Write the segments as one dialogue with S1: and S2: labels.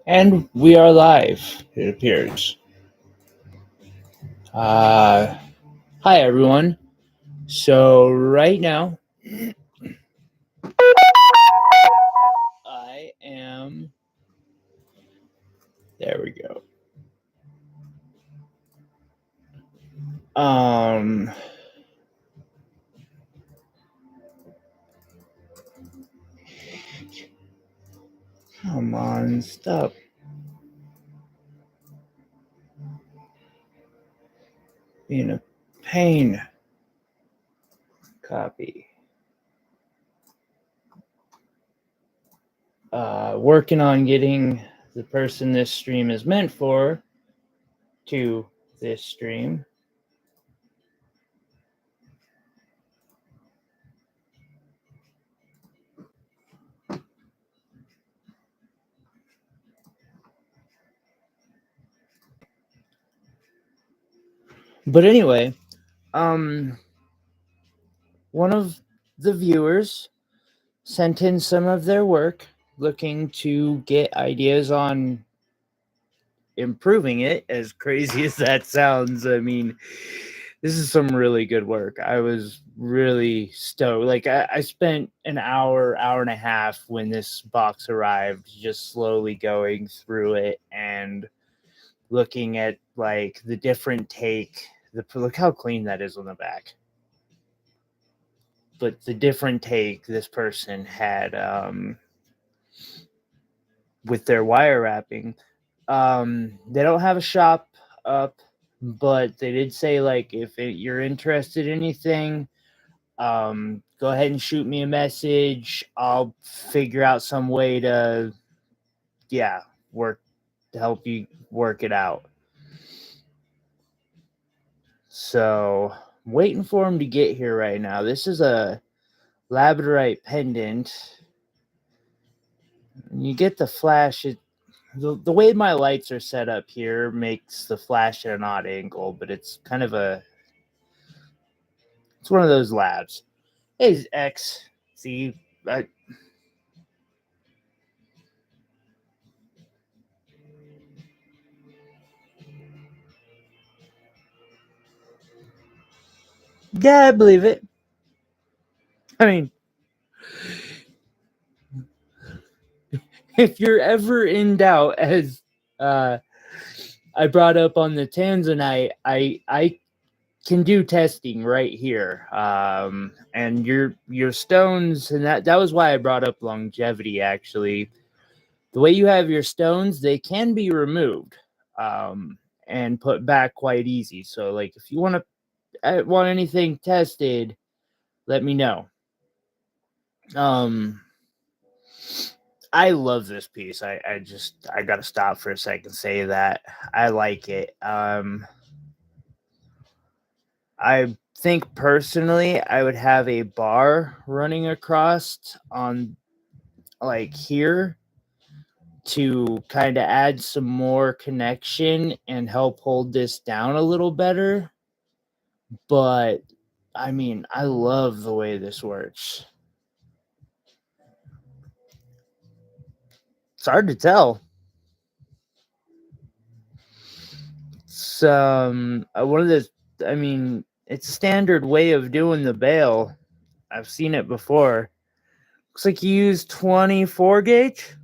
S1: And we are live, it appears. Hi, everyone. So, right now, I am. There we go. Come on, stop. Being a pain. Copy. Working on getting the person this stream is meant for to this stream. But anyway, one of the viewers sent in some of their work looking to get ideas on improving it, as crazy as that sounds. I mean, this is some really good work. I was really stoked. Like, I spent an hour and a half when this box arrived, just slowly going through it and looking at like the different take. Look how clean that is on the back. But the different take this person had with their wire wrapping. They don't have a shop up, but they did say, like, if you're interested in anything, go ahead and shoot me a message. I'll figure out some way to, work to help you work it out. So, I'm waiting for him to get here right now. This is a Labradorite Pendant. You get the flash. The way my lights are set up here makes the flash at an odd angle, but it's kind of it's one of those labs. Hey, X. See, yeah, I believe it. I mean, if you're ever in doubt, as I brought up on the Tanzanite, I can do testing right here. And your stones, and that was why I brought up longevity. Actually, the way you have your stones, they can be removed and put back quite easy. So, like, if you want anything tested, let me know. I love this piece. I gotta stop for a second and say that I like it. I think personally I would have a bar running across on, like, here to kind of add some more connection and help hold this down a little better. But I mean, I love the way this works. It's hard to tell. It's one of the, I mean, it's a standard way of doing the bail. I've seen it before. Looks like you use 24 gauge.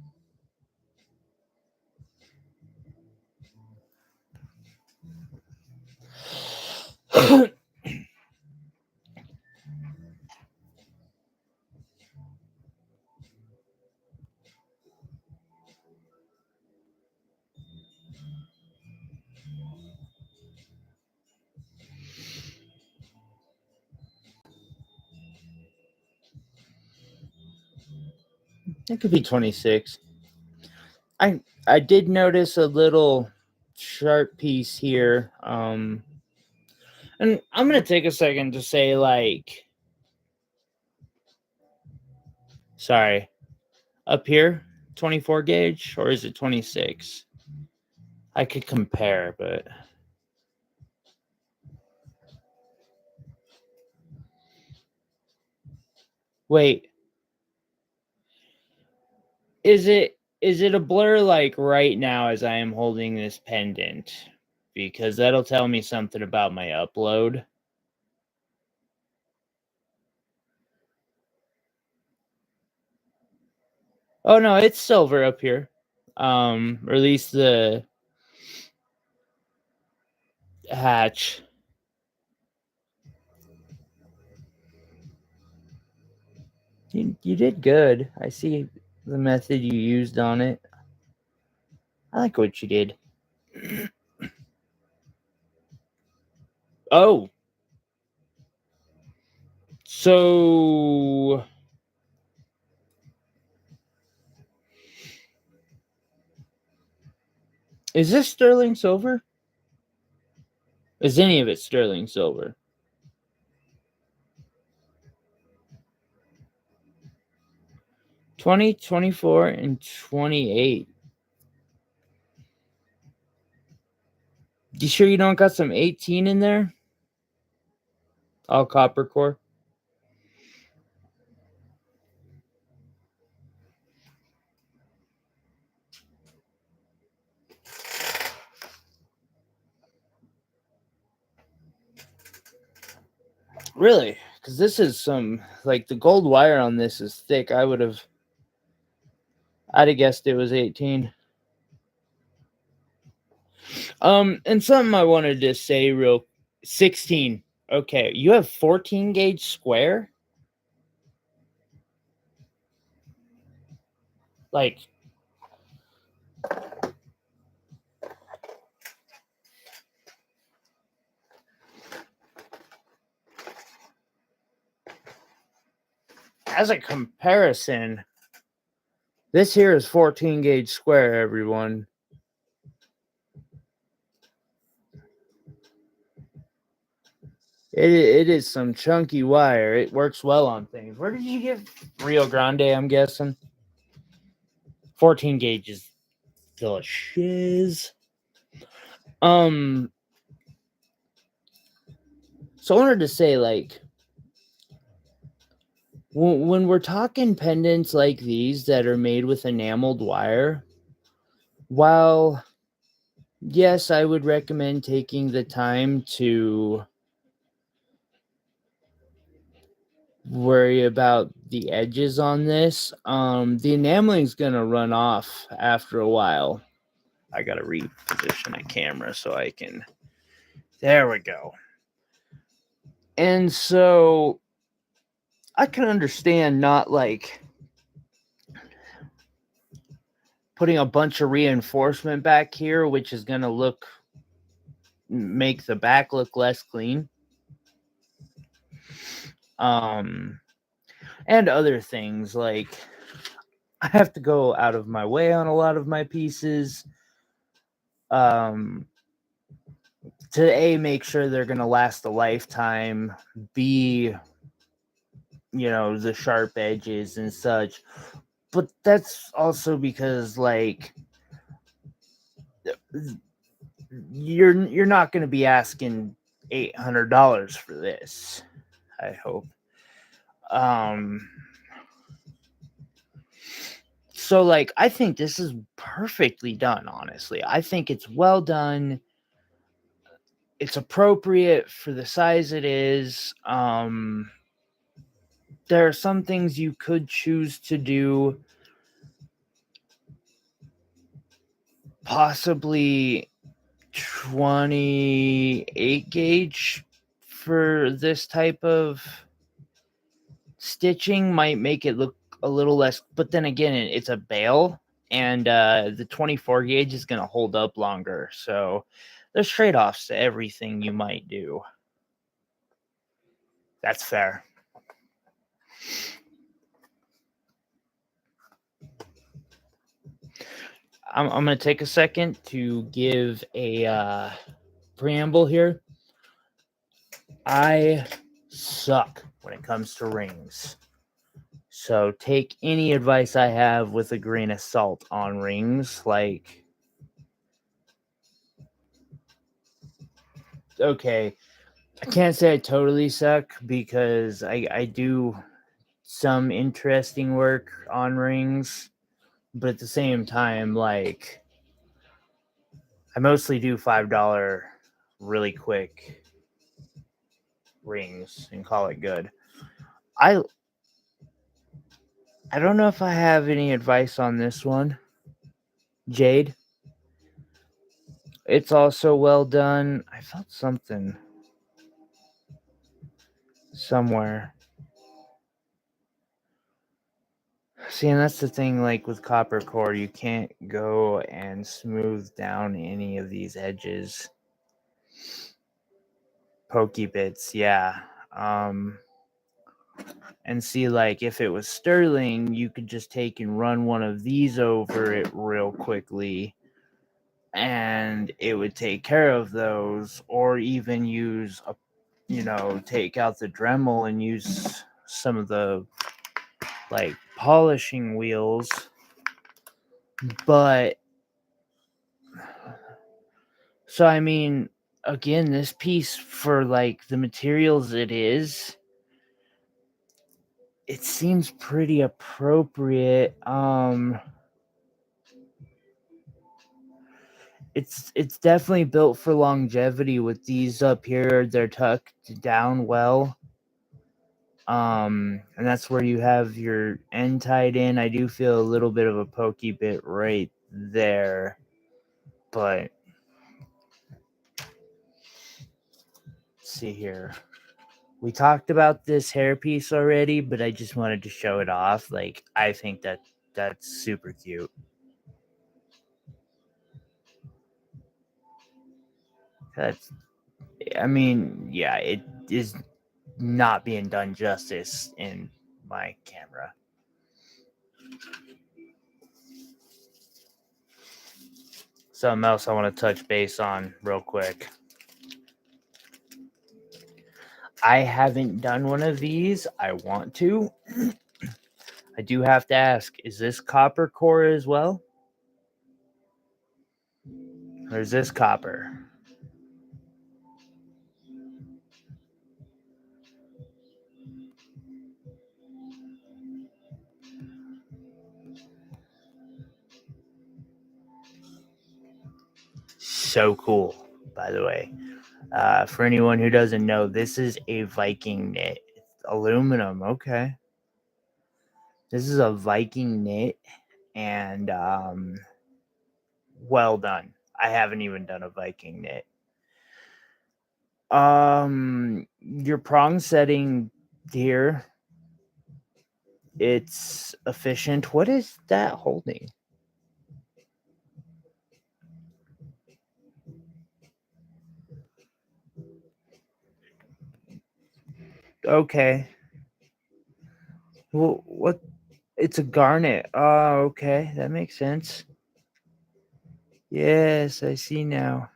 S1: It could be 26. I did notice a little sharp piece here. And I'm gonna take a second to say, like, sorry, up here, 24 gauge, or is it 26? I could compare, but wait, is it Is it a blur like right now as I am holding this pendant? Because that'll tell me something about my upload. Oh no, it's silver up here. Or at least the hatch. You did good. I see the method you used on it. I like what you did. Oh. So is this sterling silver? Is any of it sterling silver? $20, $24, and $28. You sure you don't got some 18 in there? All copper core. Really? Because this is some, like, the gold wire on this is thick. I'd have guessed it was 18. And something I wanted to say 16. Okay, you have 14 gauge square? Like, as a comparison, this here is 14 gauge square, everyone. It is some chunky wire. It works well on things. Where did you get Rio Grande, I'm guessing? 14 gauges. The shiz. So I wanted to say, like, when we're talking pendants like these that are made with enameled wire, while yes, I would recommend taking the time to worry about the edges on this, the enameling's gonna run off after a while. I gotta reposition the camera so I can. There we go. And so I can understand not like putting a bunch of reinforcement back here, which is going to make the back look less clean. And other things like I have to go out of my way on a lot of my pieces. To A, make sure they're going to last a lifetime. B, the sharp edges and such. But that's also because, like, you're not going to be asking $800 for this, I hope. So, like, I think this is perfectly done, honestly. I think it's well done. It's appropriate for the size it is. There are some things you could choose to do, possibly 28 gauge for this type of stitching might make it look a little less, but then again, it's a bale, and the 24 gauge is going to hold up longer. So there's trade-offs to everything you might do. That's fair. I'm going to take a second to give a preamble here. I suck when it comes to rings. So take any advice I have with a grain of salt on rings. Like, okay, I can't say I totally suck because I do some interesting work on rings. but at the same time, like, I mostly do $5 really quick rings and call it good. I don't know if I have any advice on this one. Jade. It's also well done. I felt something somewhere. See, and that's the thing, like with copper core, you can't go and smooth down any of these edges. Pokey bits, yeah. And see, like, if it was sterling, you could just take and run one of these over it real quickly, and it would take care of those, or even use a, take out the Dremel and use some of the, like, polishing wheels. But so, I mean, again, this piece, for like the materials it seems pretty appropriate. It's definitely built for longevity with these up here. They're tucked down well. And that's where you have your end tied in. I do feel a little bit of a pokey bit right there, but let's see here. We talked about this hairpiece already, but I just wanted to show it off. Like, I think that's super cute. I mean, yeah, it is not being done justice in my camera. Something else I want to touch base on real quick. I haven't done one of these. I want to. I do have to ask, is this copper core as well? Or is this copper? So cool, by the way. For anyone who doesn't know, this is a Viking knit. Aluminum, okay. This is a Viking knit, and well done. I haven't even done a Viking knit. Your prong setting here, it's efficient. What is that holding? Okay. Well, what? It's a garnet. Oh, okay. That makes sense. Yes, I see now.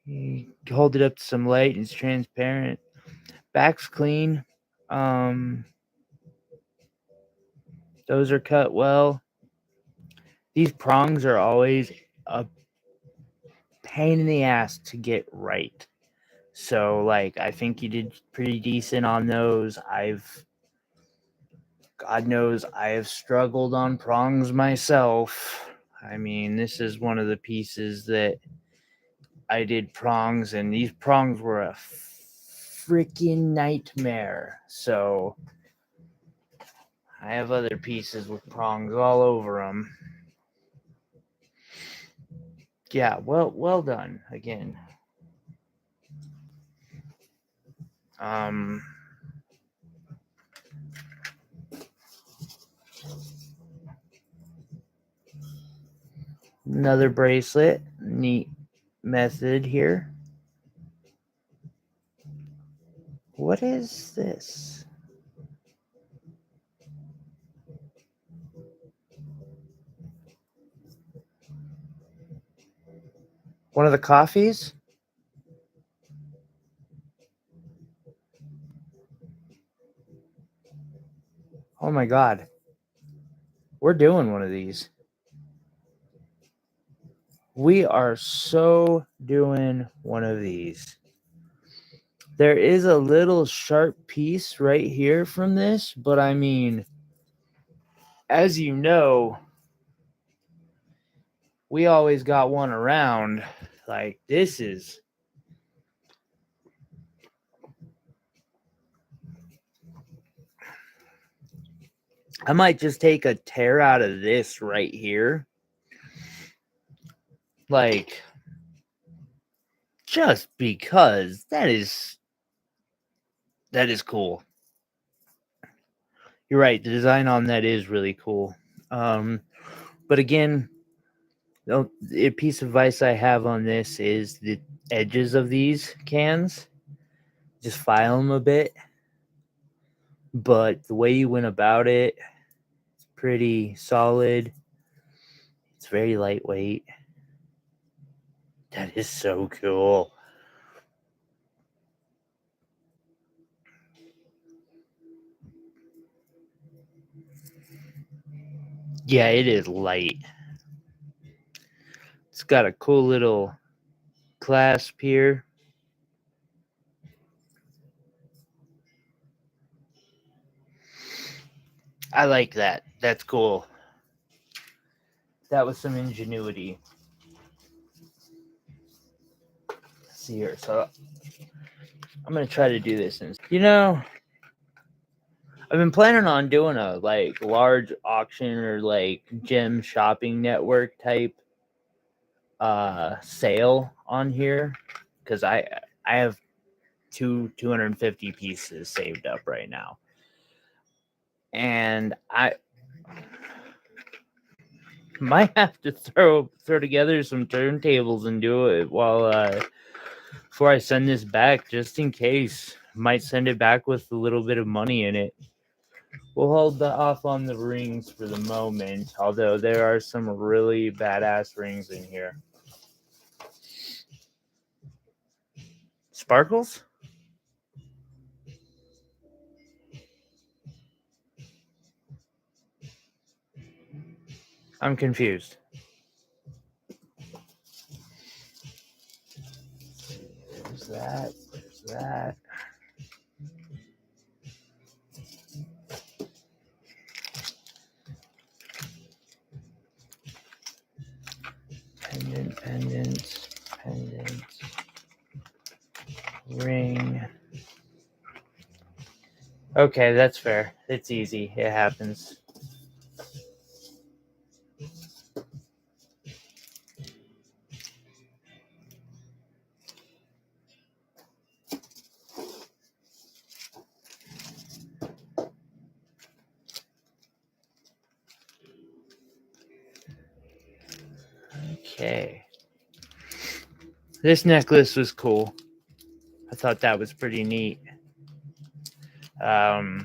S1: You hold it up to some light and it's transparent. Back's clean. Those are cut well. These prongs are always a pain in the ass to get right. So, like, I think you did pretty decent on those. God knows, I have struggled on prongs myself. I mean, this is one of the pieces that I did prongs, and these prongs were a freaking nightmare. So, I have other pieces with prongs all over them. Yeah, well done again. Another bracelet. Neat method here. What is this? One of the coffees? Oh my god. We're doing one of these. We are so doing one of these. There is a little sharp piece right here from this, but I mean, as you know, we always got one around. Like, this is... I might just take a tear out of this right here. Like, just because that is cool. You're right, the design on that is really cool. But again, a piece of advice I have on this is the edges of these cans. Just file them a bit. But the way you went about it, it's pretty solid. It's very lightweight. That is so cool. Yeah, it is light. It's got a cool little clasp here. I like that. That's cool. That was some ingenuity. Let's see here. So I'm gonna try to do this. You know, I've been planning on doing a like large auction or like gem shopping network type sale on here, because I have 250 pieces saved up right now, and I might have to throw together some turntables and do it while before I send this back, just in case. Might send it back with a little bit of money in it. We'll hold off on the rings for the moment, although there are some really badass rings in here. Sparkles? I'm confused. There's that. There's that. Pendant. Ring. Okay, that's fair. It's easy. It happens. Okay. This necklace was cool. I thought that was pretty neat. Bag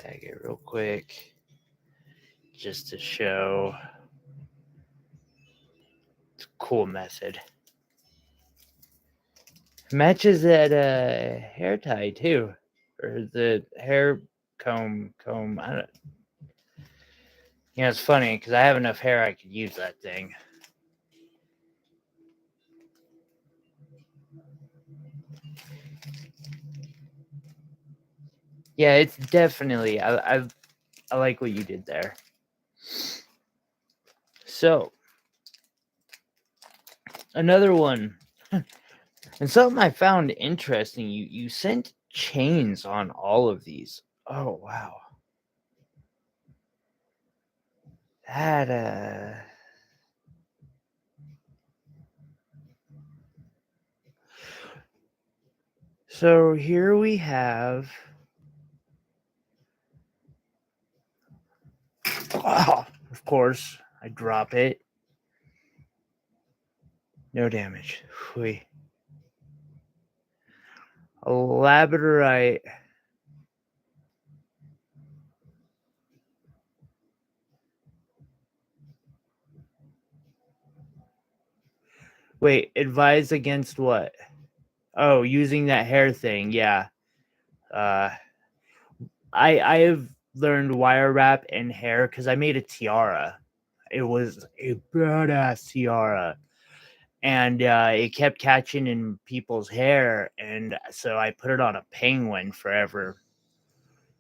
S1: it real quick just to show. It's a cool method. Matches that hair tie too, or the hair comb. I don't. You know, it's funny because I have enough hair I could use that thing. Yeah, it's definitely. I like what you did there. So another one, and something I found interesting. You sent chains on all of these. Oh wow. That So here we have. Oh, of course, I drop it. No damage. Whee. A Labradorite. Wait, advise against what? Oh, using that hair thing. Yeah. I have learned wire wrap and hair because I made a tiara. It was a badass tiara. and it kept catching in people's hair, and so I put it on a penguin forever.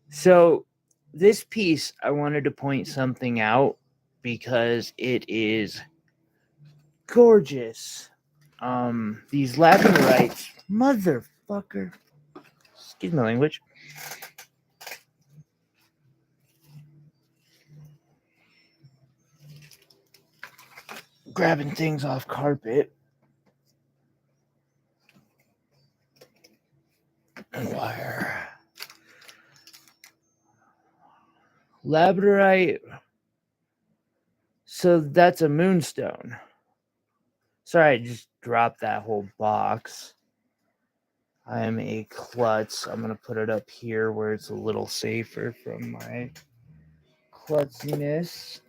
S1: So this piece, I wanted to point something out because it is gorgeous. These labradorites, motherfucker. Excuse my language. Grabbing things off carpet. And wire. Labradorite. So that's a moonstone. Sorry, I just dropped that whole box. I am a klutz. I'm going to put it up here where it's a little safer from my klutziness.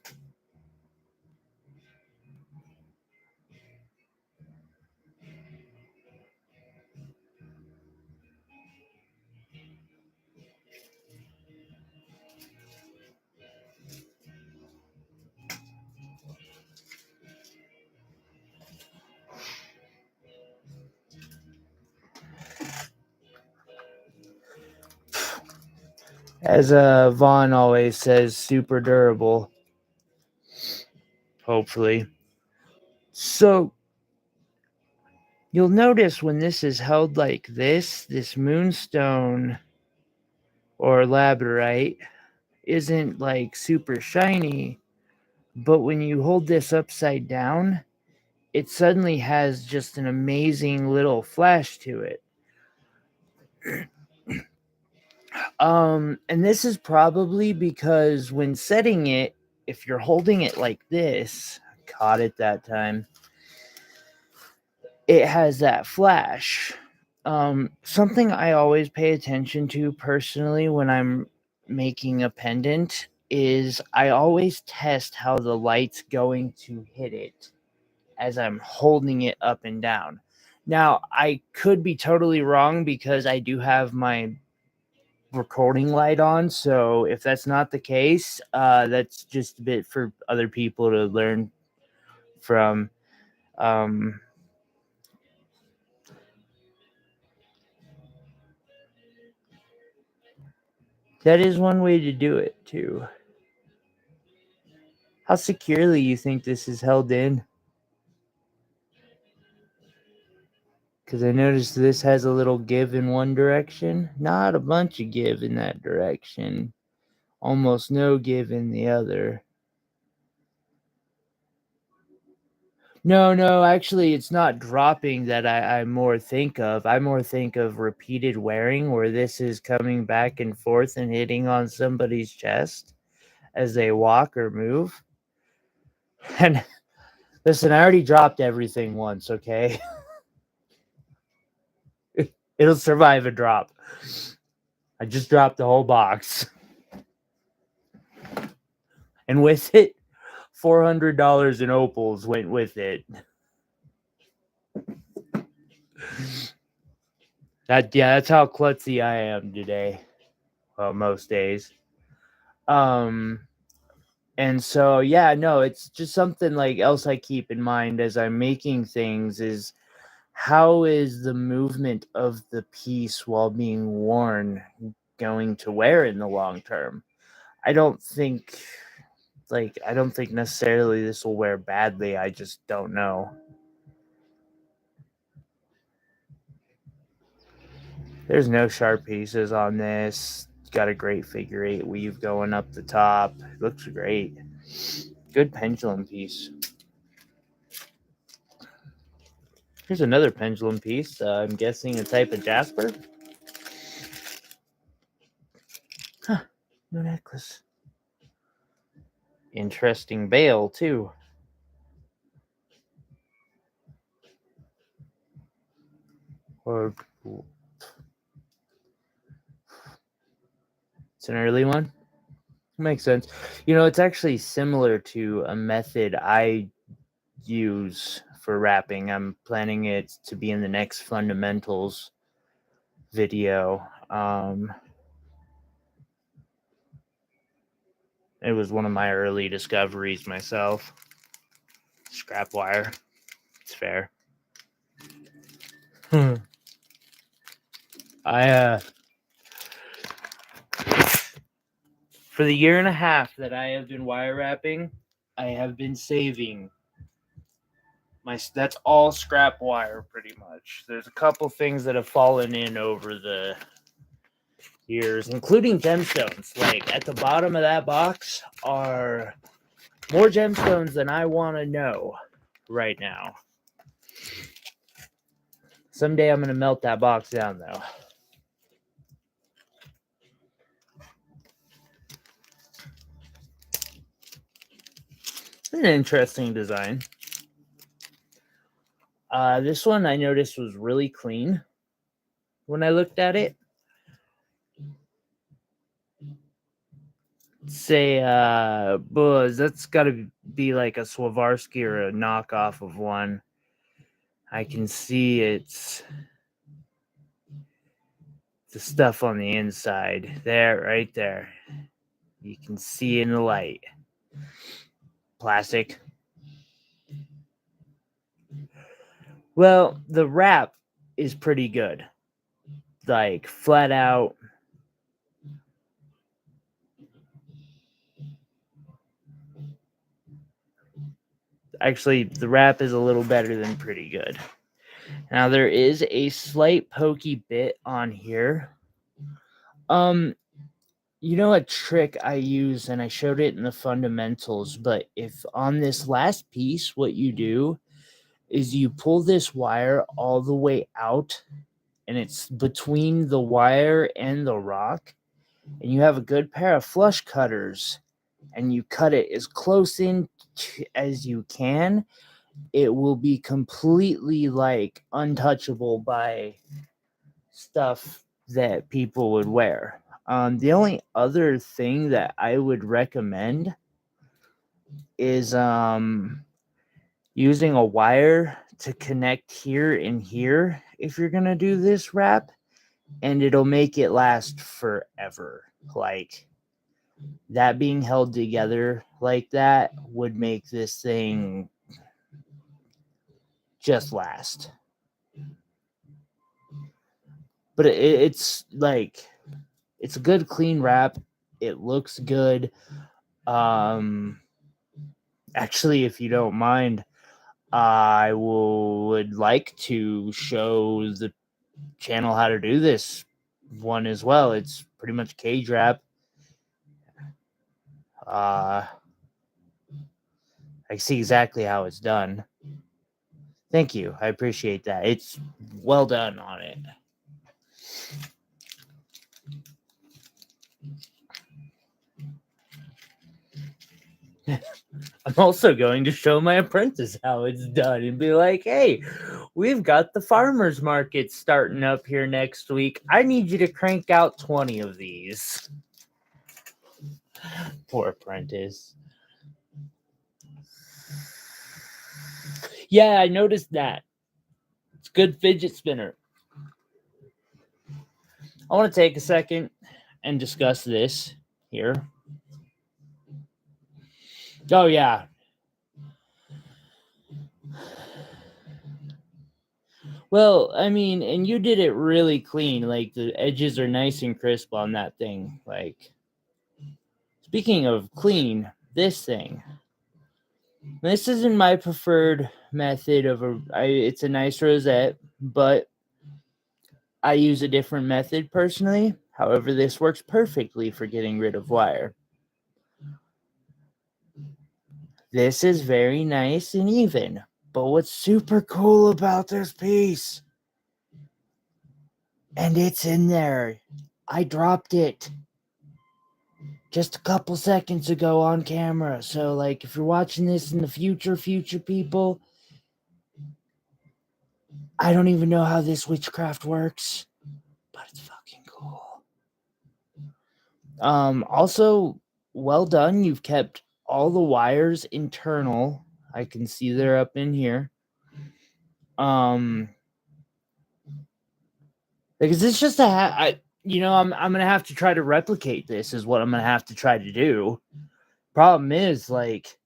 S1: As Vaughn always says, super durable. Hopefully. So you'll notice when this is held like this moonstone or labradorite isn't like super shiny, but when you hold this upside down, it suddenly has just an amazing little flash to it. And this is probably because when setting it, if you're holding it like this, caught it that time, it has that flash. Something I always pay attention to personally when I'm making a pendant is I always test how the light's going to hit it as I'm holding it up and down. Now, I could be totally wrong because I do have my recording light on, so if that's not the case, that's just a bit for other people to learn from. That is one way to do it too. How securely you think this is held in? Because I noticed this has a little give in one direction, not a bunch of give in that direction, almost no give in the other. No, actually, it's not dropping that I more think of. I more think of repeated wearing, where this is coming back and forth and hitting on somebody's chest as they walk or move. And listen, I already dropped everything once, okay? It'll survive a drop. I just dropped the whole box. And with it, $400 in opals went with it. That's how klutzy I am today. Well, most days. And so no, it's just something like else I keep in mind as I'm making things is how is the movement of the piece while being worn going to wear in the long term? I don't think necessarily this will wear badly. I just don't know. There's no sharp pieces on this. Got a great figure 8 weave going up the top. Looks great. Good pendulum piece. Here's another pendulum piece. I'm guessing a type of jasper. Huh. No necklace. Interesting veil, too. Or it's an early one. Makes sense. It's actually similar to a method I use for wrapping. I'm planning it to be in the next fundamentals video. It was one of my early discoveries myself. Scrap wire. It's fair. I for the year and a half that I have been wire wrapping, I have been saving that's all scrap wire pretty much. There's a couple things that have fallen in over the years, including gemstones. Like at the bottom of that box are more gemstones than I want to know right now. Someday I'm going to melt that box down though. It's an interesting design. This one I noticed was really clean when I looked at it. Say, Buzz, that's got to be like a Swarovski or a knockoff of one. I can see it's the stuff on the inside. There, right there. You can see in the light. Plastic. Well, the wrap is pretty good. Like, flat out. Actually, the wrap is a little better than pretty good. Now, there is a slight pokey bit on here. You know a trick I use, and I showed it in the fundamentals, but if on this last piece, what you do is you pull this wire all the way out, and it's between the wire and the rock, and you have a good pair of flush cutters, and you cut it as close in as you can, it will be completely like untouchable by stuff that people would wear. The only other thing that I would recommend is using a wire to connect here and here if you're gonna do this wrap, and it'll make it last forever. Like that being held together like that would make this thing just last. But it's like it's a good clean wrap. It looks good. Actually, if you don't mind, I would like to show the channel how to do this one as well. It's pretty much cage wrap. I see exactly how it's done. Thank you. I appreciate that. It's well done on it. I'm also going to show my apprentice how it's done and be like, hey, we've got the farmer's market starting up here next week. I need you to crank out 20 of these. Poor apprentice. Yeah, I noticed that. It's a good fidget spinner. I want to take a second and discuss this here. Oh, yeah. Well, I mean, and you did it really clean. Like, the edges are nice and crisp on that thing. Like, speaking of clean, this thing. This isn't my preferred method of it's a nice rosette, but I use a different method personally. However, this works perfectly for getting rid of wire. This is very nice and even. But what's super cool about this piece, and it's in there, I dropped it just a couple seconds ago on camera. So, like, if you're watching this in the future people, I don't even know how this witchcraft works, but it's fucking cool. Also, well done. You've kept all the wires internal. I can see they're up in here. Because it's just I'm gonna have to try to replicate this. Is what I'm gonna have to try to do. Problem is, like,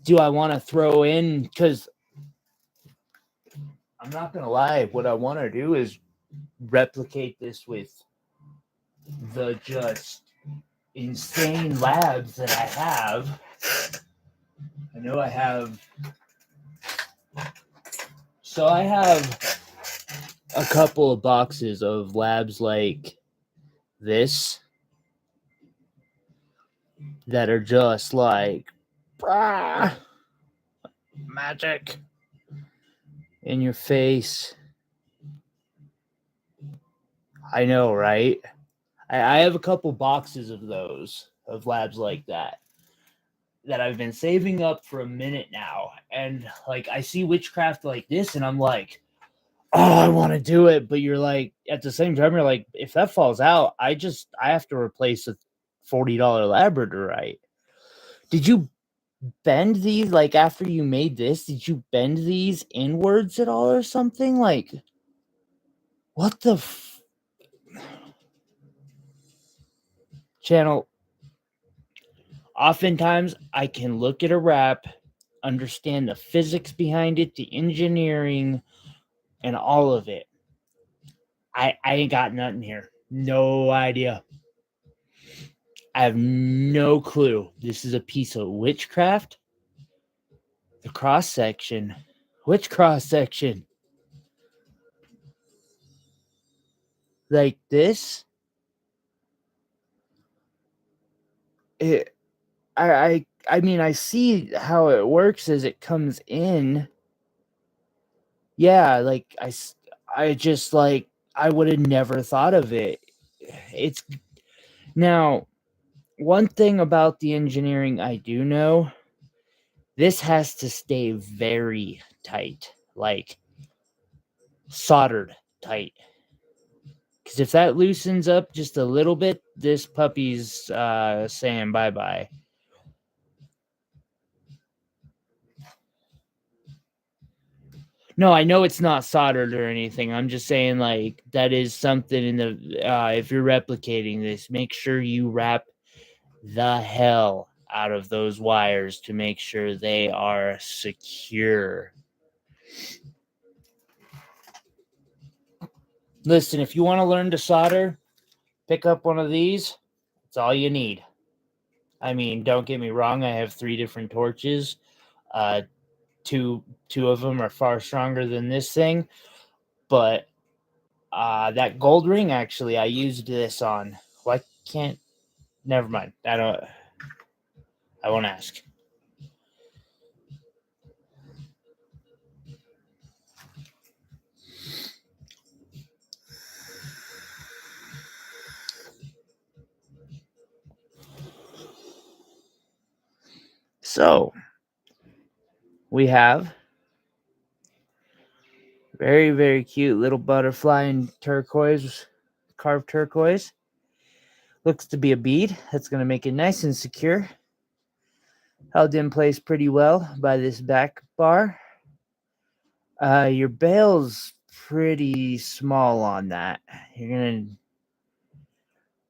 S1: do I want to throw in? Because I'm not gonna lie. What I want to do is replicate this with the just insane labs that I have. I know I have. So I have a couple of boxes of labs like this that are just like magic in your face. I know, right? I have a couple boxes of those, of labs like that I've been saving up for a minute now. And like I see witchcraft like this and I'm like, oh, I want to do it. But you're like, at the same time, you're like, if that falls out, I have to replace a $40 Labradorite. Did you bend these like after you made this? Did you bend these inwards at all or something? Like, what the channel? Oftentimes, I can look at a wrap, understand the physics behind it, the engineering, and all of it. I ain't got nothing here. No idea. I have no clue. This is a piece of witchcraft. The cross section. Which cross section? Like this? I mean, I see how it works as it comes in. Yeah, like I just like I would have never thought of it. It's now one thing about the engineering I do know, this has to stay very tight, like soldered tight. Because if that loosens up just a little bit, this puppy's saying bye-bye. No, I know it's not soldered or anything. I'm just saying, like, that is something in the if you're replicating this, make sure you wrap the hell out of those wires to make sure they are secure. Listen, if you want to learn to solder, pick up one of these. It's all you need. I mean, don't get me wrong. I have 3 different torches. Two of them are far stronger than this thing, but that gold ring, actually, I used this on. Why can't? Never mind. I won't ask. So we have very, very cute little butterfly in turquoise, carved turquoise. Looks to be a bead. That's going to make it nice and secure. Held in place pretty well by this back bar. Your bail's pretty small on that. You're going to...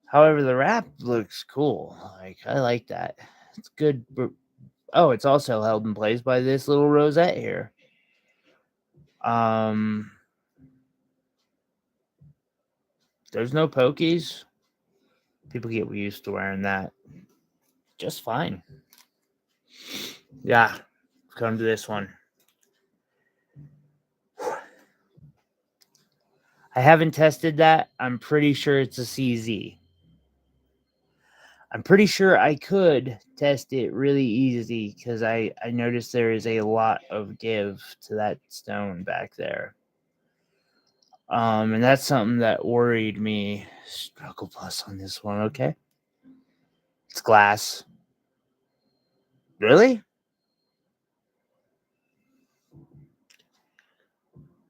S1: However, the wrap looks cool. Like, I like that. It's good. Oh, it's also held in place by this little rosette here. There's no pokies. People get used to wearing that just fine. Yeah, come to this one. I haven't tested that. I'm pretty sure it's a CZ. I'm pretty sure I could test it really easy because I noticed there is a lot of give to that stone back there. And that's something that worried me. Struggle plus on this one, okay? It's glass. Really?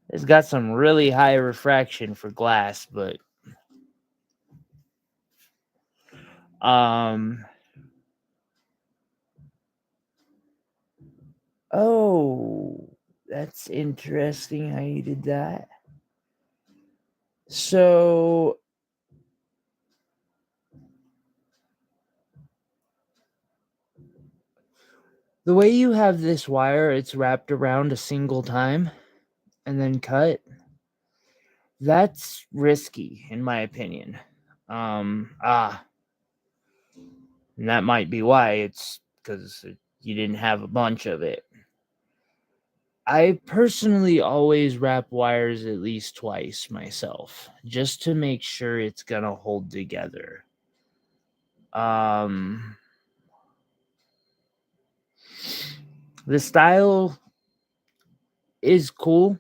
S1: It's got some really high refraction for glass, but oh, that's interesting how you did that. So the way you have this wire, it's wrapped around a single time. and then cut, that's risky in my opinion. And that might be why. It's because you didn't have a bunch of it. I personally always wrap wires at least twice myself, just to make sure it's gonna hold together. The style is cool.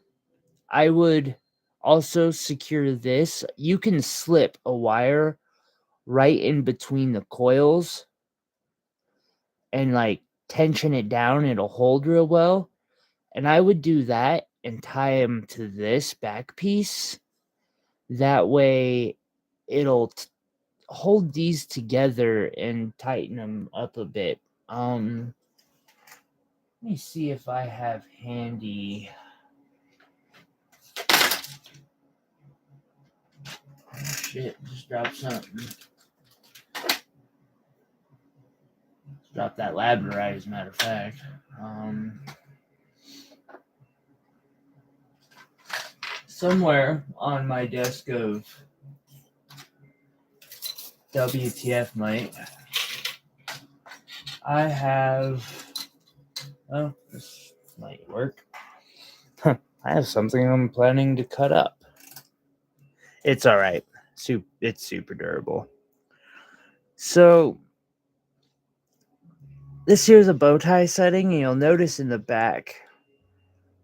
S1: I would also secure this. You can slip a wire right in between the coils and like tension it down. It'll hold real well. And I would do that and tie them to this back piece. That way it'll hold these together and tighten them up a bit. Let me see if I have handy. Oh shit, just dropped something. Dropped that Labradorite, as a matter of fact. Somewhere on my desk of WTF might, I have. Oh, this might work. I have something I'm planning to cut up. It's all right. It's super durable. So this here's a bow tie setting, and you'll notice in the back,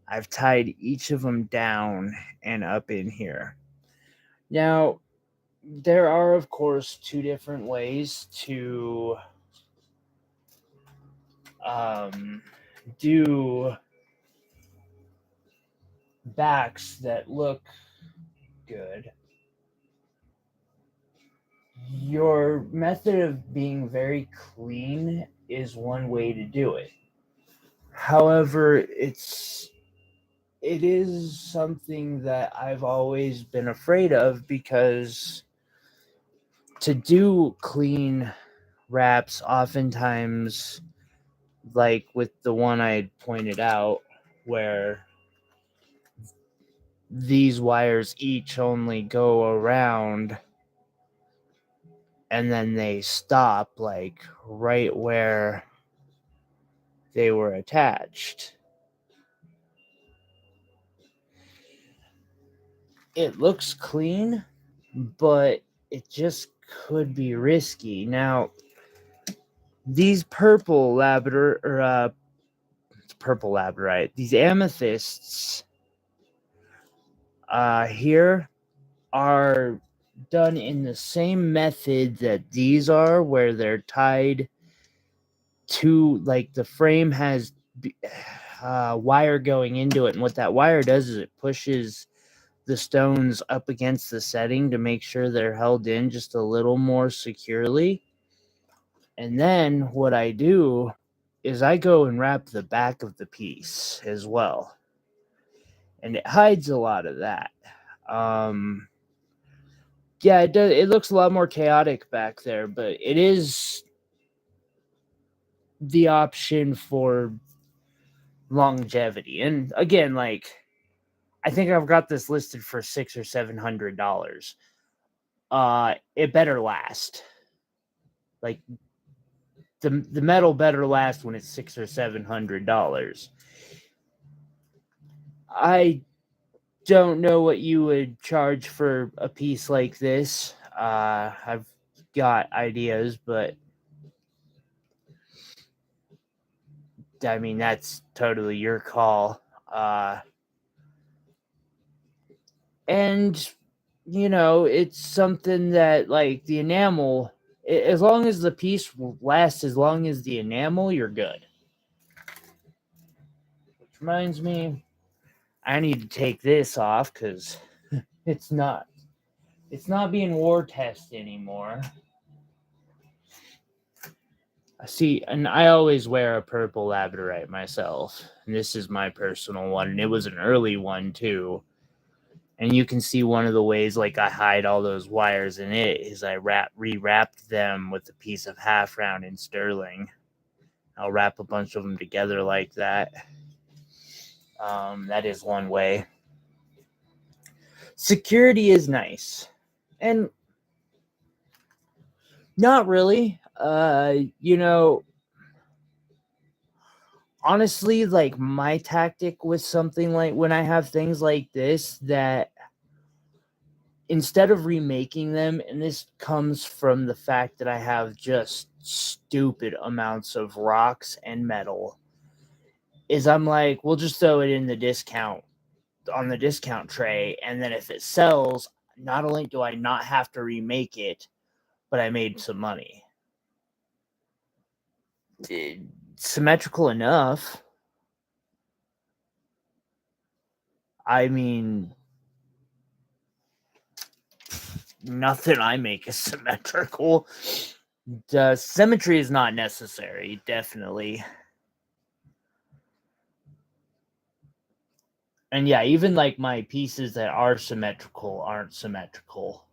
S1: I've tied each of them down and up in here. Now, there are, of course, two different ways to do backs that look good. Your method of being very clean is one way to do it. However, it is something that I've always been afraid of, because to do clean wraps, oftentimes, like with the one I pointed out, where these wires each only go around and then they stop like right where they were attached. It looks clean, but it just could be risky. Now, these purple labradorite, these amethysts here are done in the same method that these are, where they're tied to, like, the frame has wire going into it, and what that wire does is it pushes the stones up against the setting to make sure they're held in just a little more securely. And then what I do is I go and wrap the back of the piece as well, and it hides a lot of that. Yeah, it does. It looks a lot more chaotic back there, but it is the option for longevity. And again, like, I think I've got this listed for $600 or $700. It better last. Like, the metal better last when it's $600 or $700. I don't know what you would charge for a piece like this. I've got ideas, but I mean, that's totally your call. And, you know, it's something that, like, the enamel, as long as the piece lasts as long as the enamel, you're good. Which reminds me, I need to take this off because it's not being war tested anymore. See, and I always wear a purple Labradorite myself, and this is my personal one, and it was an early one too. And you can see one of the ways, like, I hide all those wires in it is I rewrapped them with a piece of half round in sterling. I'll wrap a bunch of them together like that. That is one way. Security is nice. And not really. Honestly, like my tactic with something like when I have things like this, that instead of remaking them, and this comes from the fact that I have just stupid amounts of rocks and metal, is I'm like, we'll just throw it in the discount on the discount tray, and then if it sells, not only do I not have to remake it, but I made some money. Symmetrical enough. I mean, nothing I make is symmetrical. The symmetry is not necessary, definitely. And yeah, even like my pieces that are symmetrical aren't symmetrical.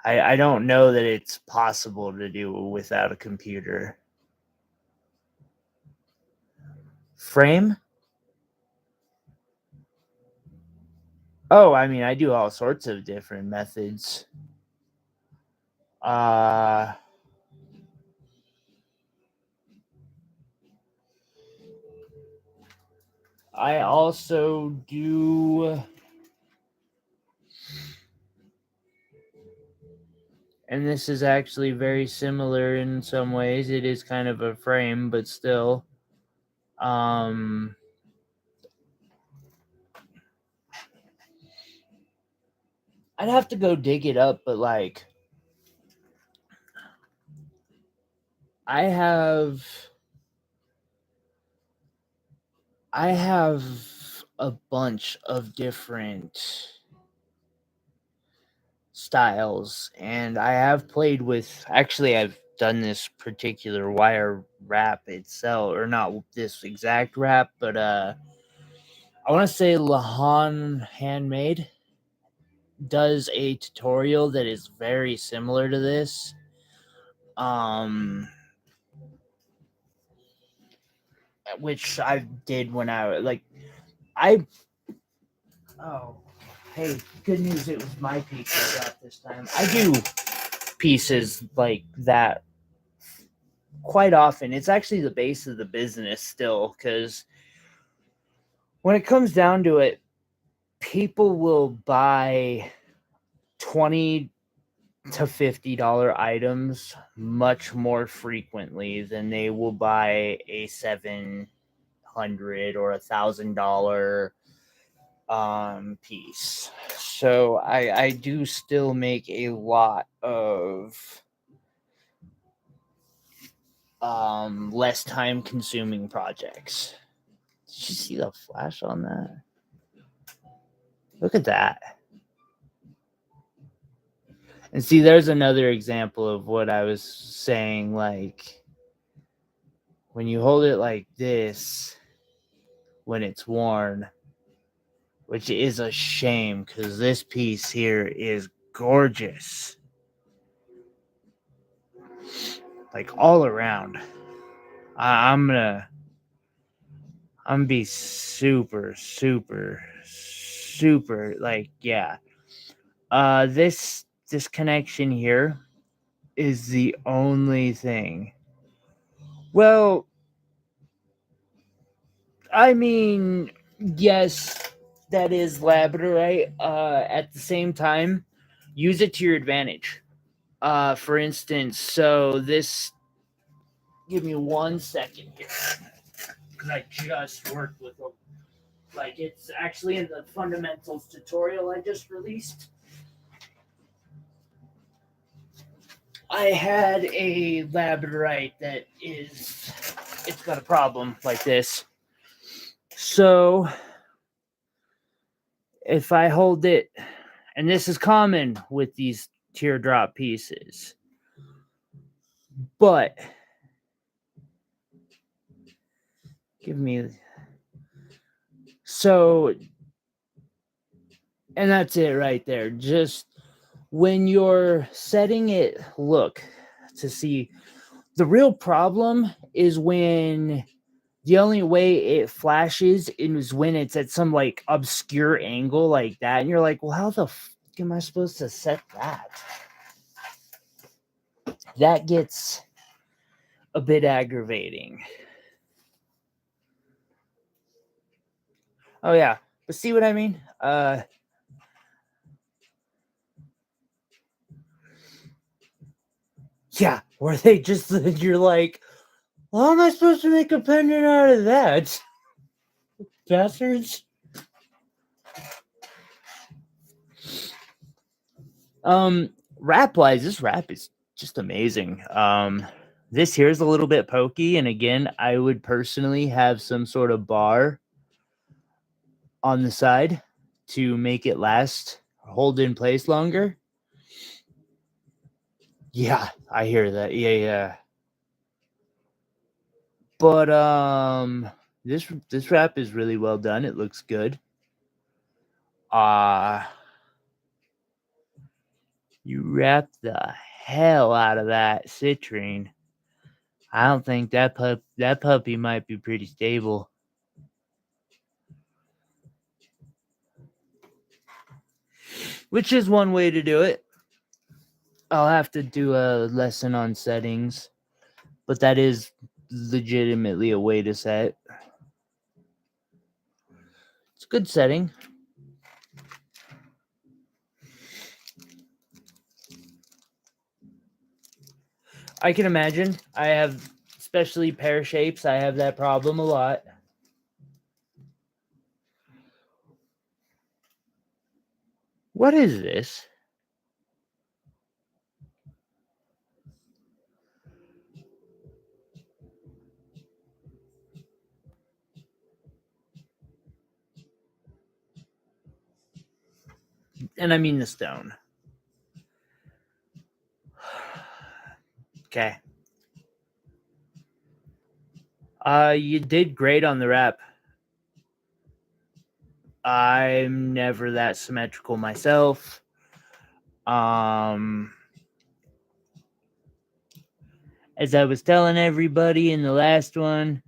S1: I don't know that it's possible to do without a computer. Frame? Oh, I mean, I do all sorts of different methods. I also do, and this is actually very similar in some ways. It is kind of a frame, but still. I'd have to go dig it up, but like, I have a bunch of different styles, and I have played with, actually I've done this particular wire wrap itself, or not this exact wrap, but I want to say Lahan Handmade does a tutorial that is very similar to this. Which I did when I oh, hey, good news, it was my piece I got this time. I do pieces like that quite often. It's actually the base of the business still, because when it comes down to it, people will buy $20 to $50 items much more frequently than they will buy a $700 or $1,000 piece. So I do still make a lot of less time consuming projects. Did you see the flash on that? Look at that. And see, there's another example of what I was saying. Like, when you hold it like this, when it's worn, which is a shame because this piece here is gorgeous. Like, all around. I'm gonna be super, like, yeah. This connection here is the only thing. Well, I mean, yes, that is Labradorite. At the same time, use it to your advantage. For instance, so this. Give me 1 second here, because I just worked with them. Like, it's actually in the fundamentals tutorial I just released. I had a Labradorite that it's got a problem like this. So if I hold it, and this is common with these teardrop pieces, but give me, so, and that's it right there. Just when you're setting it, look to see, the real problem is when The only way it flashes is when it's at some like obscure angle like that, and you're like, well, how the f am I supposed to set that? That gets a bit aggravating. Oh yeah, but see what I mean? Yeah, where they just you're like, well, how am I supposed to make a pendant out of that? Bastards. Wrap wise, this wrap is just amazing. This here is a little bit pokey, and again, I would personally have some sort of bar on the side to make it last, hold in place longer. Yeah, I hear that. Yeah. But this wrap is really well done. It looks good. You wrap the hell out of that citrine. I don't think that puppy might be pretty stable. Which is one way to do it. I'll have to do a lesson on settings, but that is legitimately a way to set. It's a good setting. I can imagine. I have, especially pear shapes, I have that problem a lot. What is this? And I mean the stone. Okay. You did great on the wrap. I'm never that symmetrical myself. As I was telling everybody in the last one,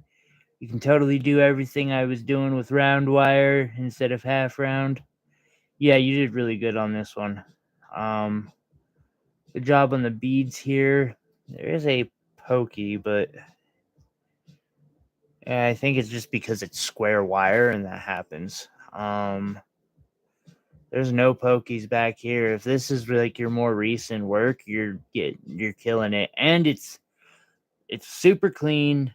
S1: you can totally do everything I was doing with round wire instead of half round. Yeah, you did really good on this one. Good job on the beads here. There is a pokey, but I think it's just because it's square wire and that happens. There's no pokies back here. If this is like your more recent work, you're killing it, and it's super clean.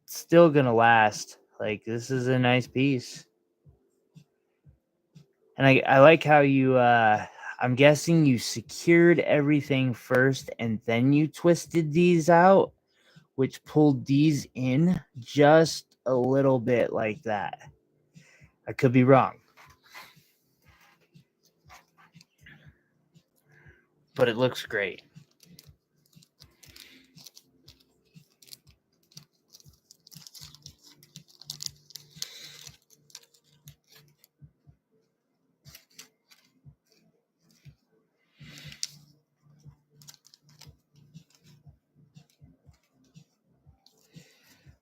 S1: It's still gonna last. Like, this is a nice piece, and I like how you. I'm guessing you secured everything first, and then you twisted these out, which pulled these in just a little bit like that. I could be wrong, but it looks great.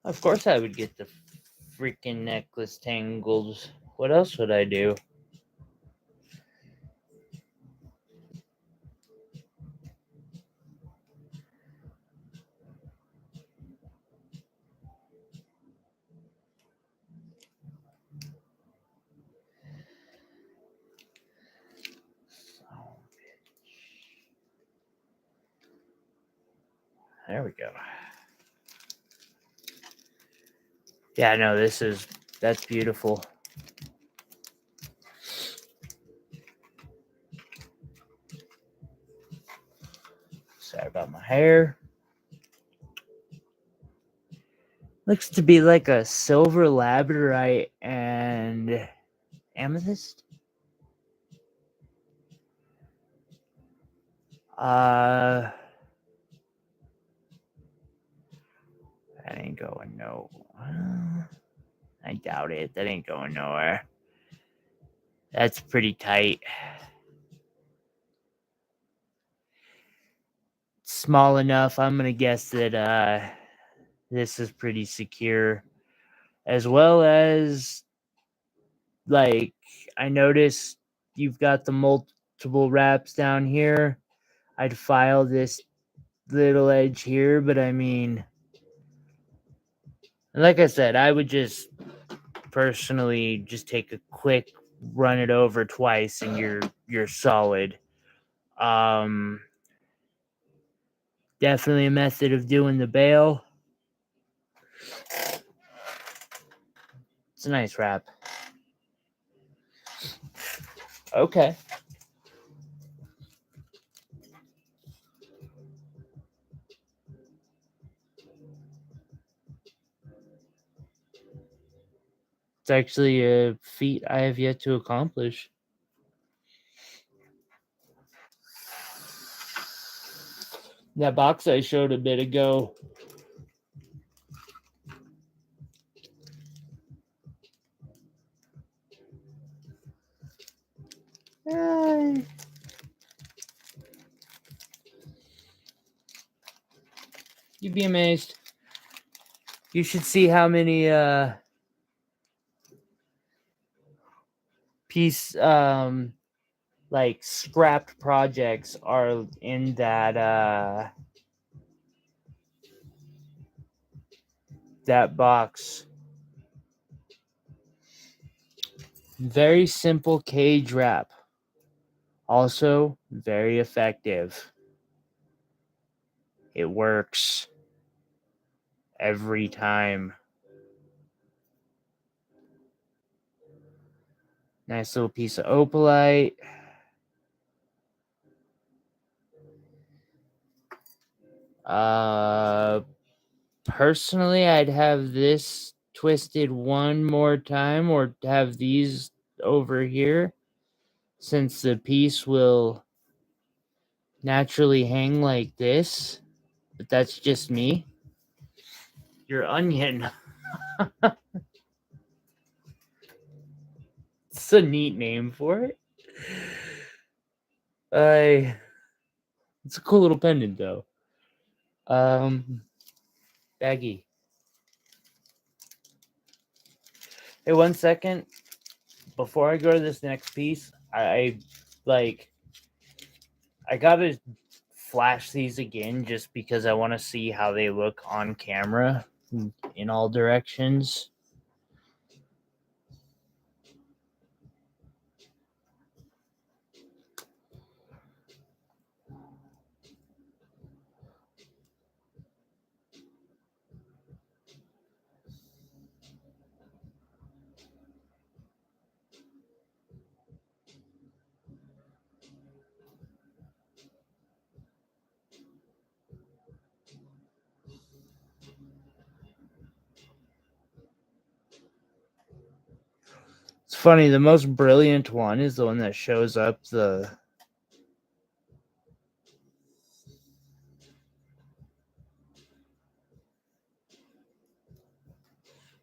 S1: Of course I would get the freaking necklace tangled. What else would I do? There we go. Yeah, no, that's beautiful. Sorry about my hair. Looks to be like a silver labradorite and amethyst. That ain't going no. I doubt it. That ain't going nowhere. That's pretty tight. Small enough. I'm gonna guess that this is pretty secure. As well as, like, I noticed you've got the multiple wraps down here. I'd file this little edge here, but I mean, like I said, I would just personally just take a quick run it over twice and you're solid. Definitely a method of doing the bail. It's a nice wrap. Okay. It's actually a feat I have yet to accomplish. That box I showed a bit ago. You'd be amazed. You should see how many like scrapped projects are in that that box. Very simple cage wrap. Also very effective. It works every time. Nice little piece of opalite. Personally, I'd have this twisted one more time, or have these over here, since the piece will naturally hang like this. But that's just me. Your onion. It's a neat name for it. It's a cool little pendant, though. Baggy. Hey, 1 second. Before I go to this next piece, I gotta flash these again just because I want to see how they look on camera in all directions. It's funny, the most brilliant one is the one that shows up the...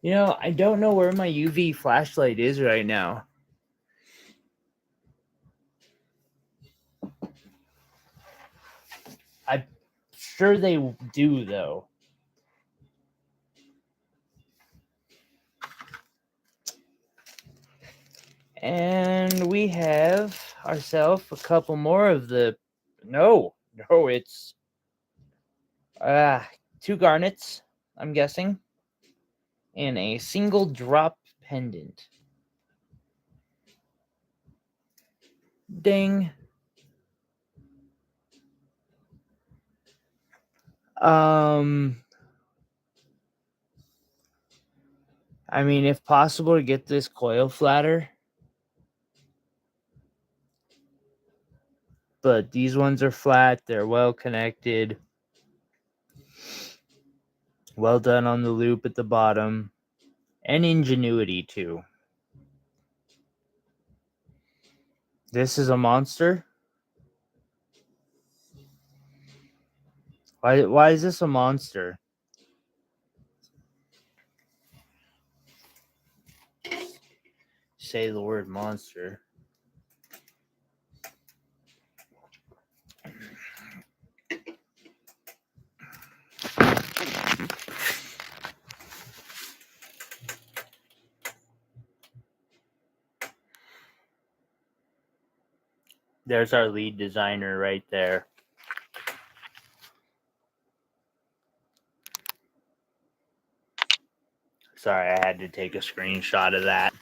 S1: You know, I don't know where my UV flashlight is right now. I'm sure they do, though. And we have ourselves a couple more of the... No, it's... 2 garnets, I'm guessing. And a single drop pendant. Ding. I mean, if possible, to get this coil flatter. But these ones are flat. They're well connected. Well done on the loop at the bottom. And ingenuity, too. This is a monster. Why is this a monster? Say the word monster. There's our lead designer right there. Sorry, I had to take a screenshot of that.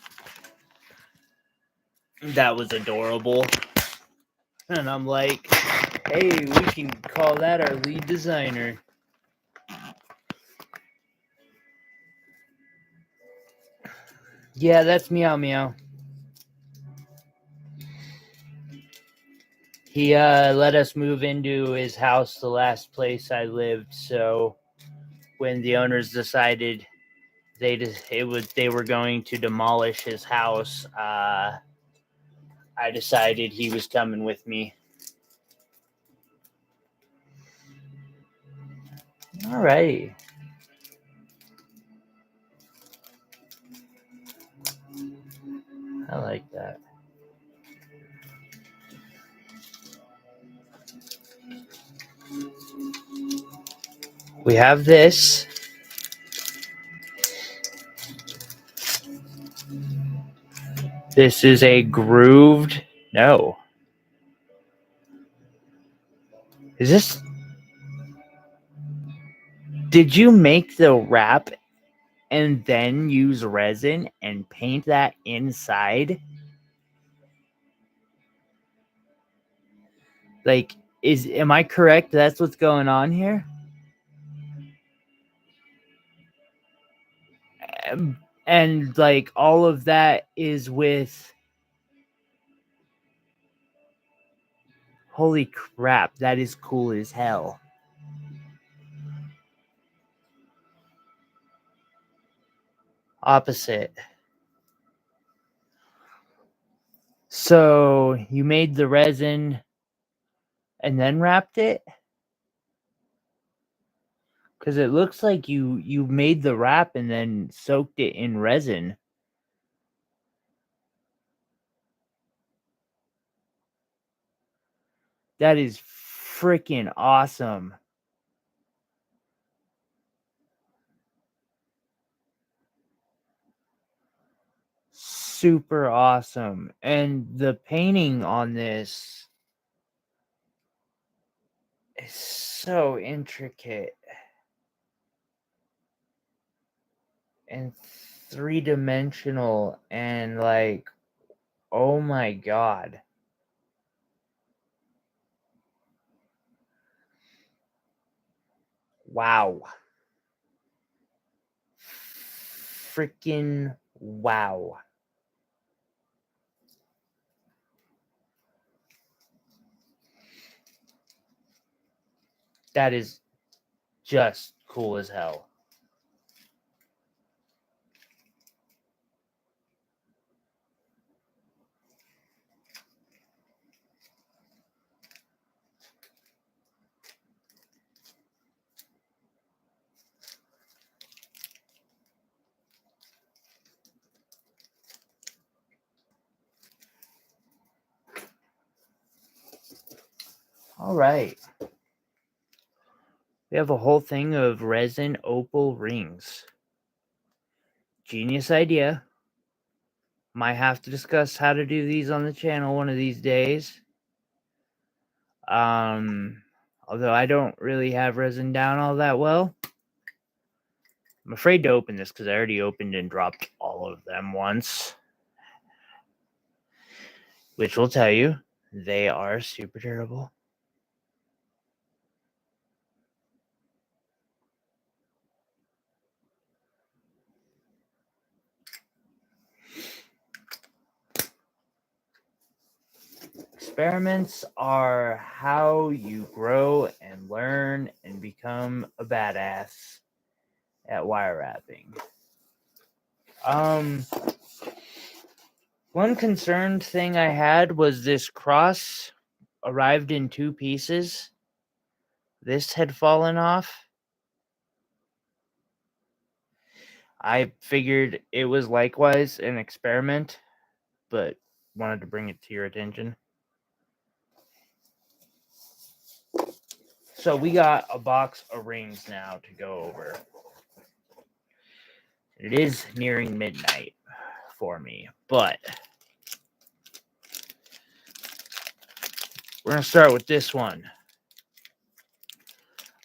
S1: That was adorable. And I'm like, hey, we can call that our lead designer. Yeah, that's Meow Meow. He let us move into his house, the last place I lived. So when the owners decided they were going to demolish his house, I decided he was coming with me. All right. I like that. We have this. This is a grooved. No. Is this? Did you make the wrap and then use resin and paint that inside? Like, am I correct? That's what's going on here? And like all of that is with. Holy crap, that is cool as hell. Opposite. So you made the resin and then wrapped it? Because it looks like you made the wrap and then soaked it in resin. That is freaking awesome. Super awesome. And the painting on this is so intricate and three-dimensional and like, oh my god. Wow. Freaking wow. That is just cool as hell. All right. We have a whole thing of resin opal rings. Genius idea. Might have to discuss how to do these on the channel one of these days. Although I don't really have resin down all that well. I'm afraid to open this because I already opened and dropped all of them once. Which will tell you, they are super durable. Experiments are how you grow and learn and become a badass at wire wrapping. One concerned thing I had was this cross arrived in 2 pieces. This had fallen off. I figured it was likewise an experiment, but wanted to bring it to your attention. So we got a box of rings now to go over. It is nearing midnight for me, but We're going to start with this one.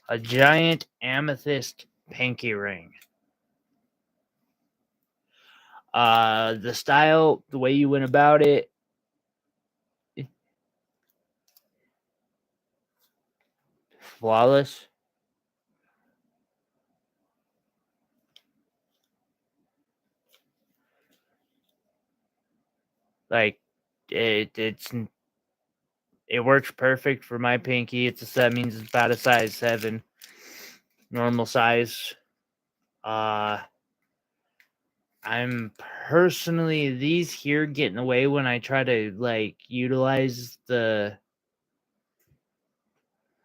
S1: A giant amethyst pinky ring. The style, the way you went about it, flawless. Like it works perfect for my pinky. That means it's about a size 7, normal size. I'm personally, these here get in the way when I try to like utilize the.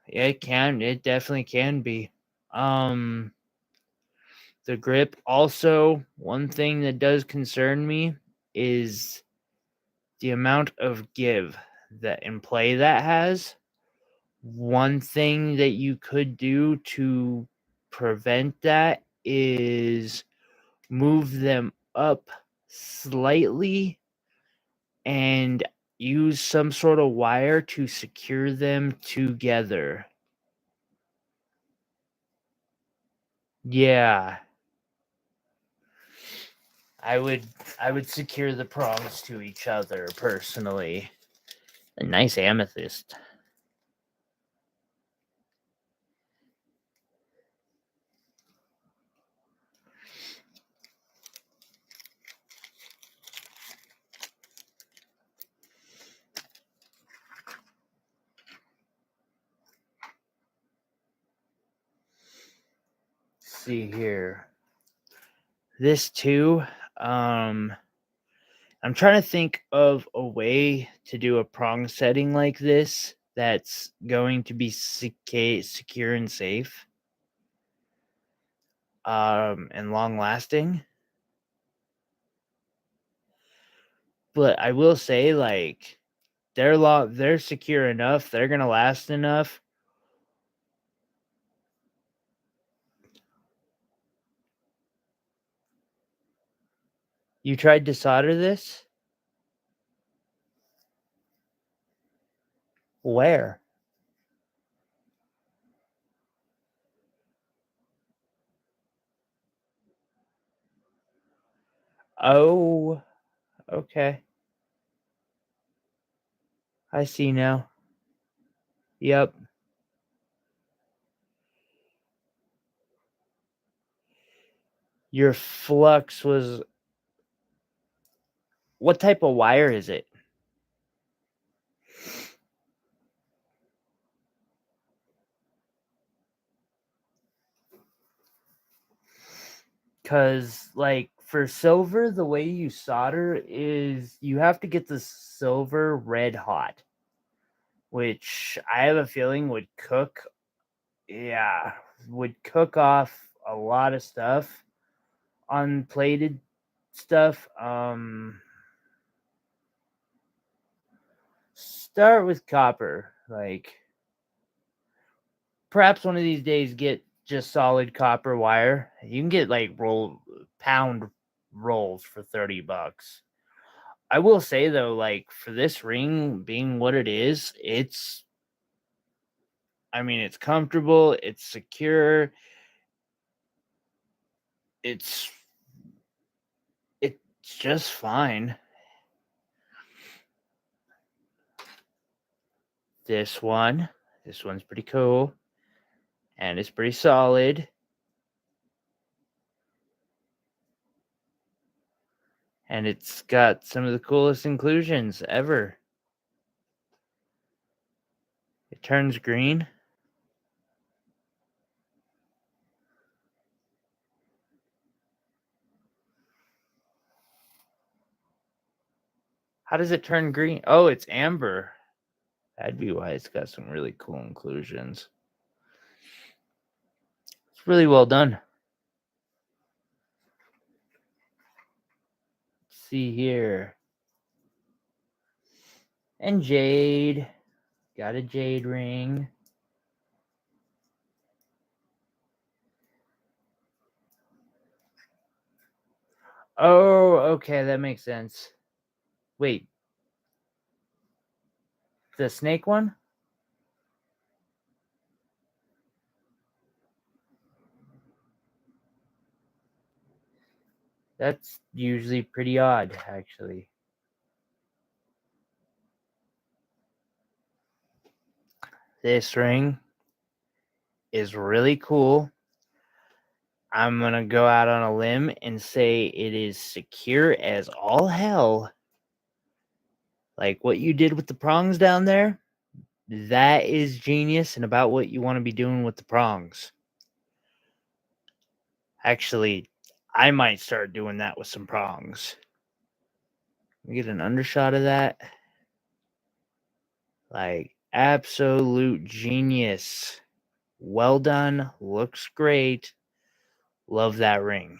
S1: It definitely can be. The grip. Also, one thing that does concern me is the amount of give that in play that has. One thing that you could do to prevent that is move them up slightly and use some sort of wire to secure them together. Yeah. I would secure the prongs to each other personally. A nice amethyst. Let's see here. This too, I'm trying to think of a way to do a prong setting like this that's going to be secure and safe, and long lasting. But I will say, like, they're secure enough, they're gonna last enough. You tried to solder this? Where? Oh, okay. I see now. Yep. Your flux was. What type of wire is it? Because, like, for silver, the way you solder is you have to get the silver red hot, which I have a feeling would cook. Yeah, would cook off a lot of stuff, unplated stuff. Start with copper. Like, perhaps one of these days get just solid copper wire. You can get like pound rolls for $30. I will say though, like, for this ring being what it is, it's comfortable, it's secure, it's it's just fine. This one's pretty cool, and it's pretty solid. And it's got some of the coolest inclusions ever. It turns green. How does it turn green? Oh, it's amber. That'd be why it's got some really cool inclusions. It's really well done. Let's see here. And jade. Got a jade ring. Oh, okay, that makes sense. Wait. The snake one? That's usually pretty odd, actually. This ring is really cool. I'm going to go out on a limb and say it is secure as all hell. Like what you did with the prongs down there, that is genius and about what you want to be doing with the prongs. Actually, I might start doing that with some prongs. We get an undershot of that. Like, absolute genius. Well done. Looks great. Love that ring.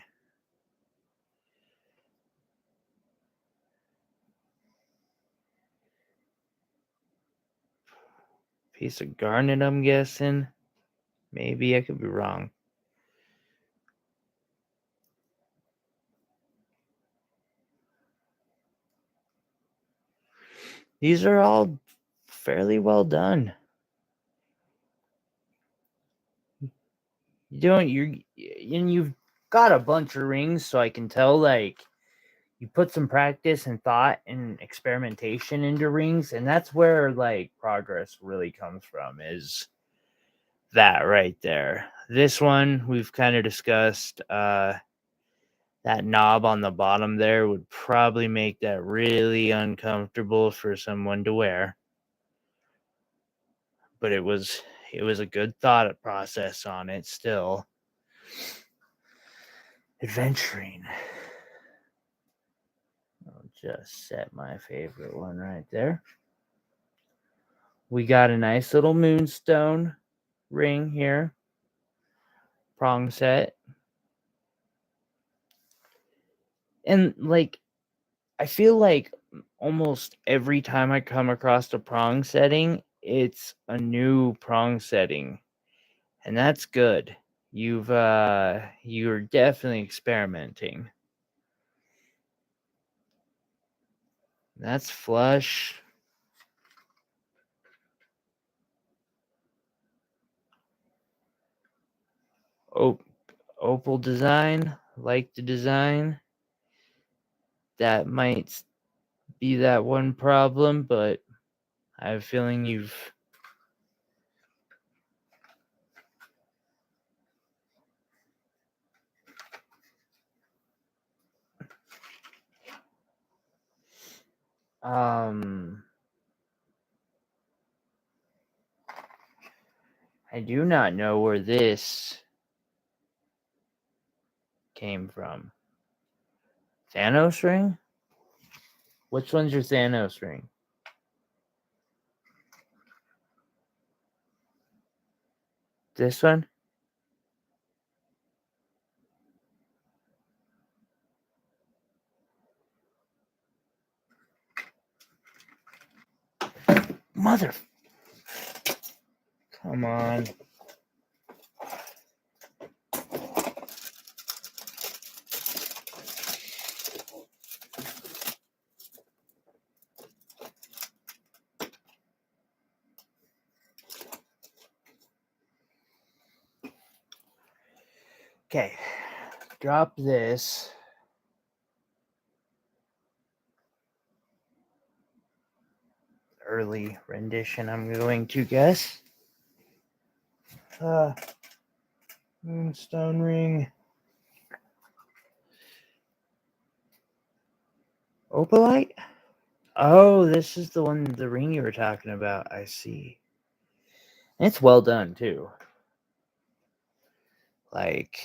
S1: Piece of garnet, I'm guessing. Maybe I could be wrong. These are all fairly well done. You've got a bunch of rings, so I can tell like you put some practice and thought and experimentation into rings, and that's where like progress really comes from, is that right there. This one we've kind of discussed. That knob on the bottom there would probably make that really uncomfortable for someone to wear. But it was a good thought process on it still. Adventuring. I'll just set my favorite one right there. We got a nice little moonstone ring here. Prong set. And like, I feel like almost every time I come across a prong setting, it's a new prong setting. And that's good. You're definitely experimenting. That's flush. Opal design. Like the design. That might be that one problem, but I have a feeling you've I do not know where this came from. Thanos ring? Which one's your Thanos ring? This one? Mother. Come on. Okay. Drop this. Early rendition, I'm going to guess. Moonstone ring. Opalite? Oh, this is the ring you were talking about. I see. And it's well done, too. Like,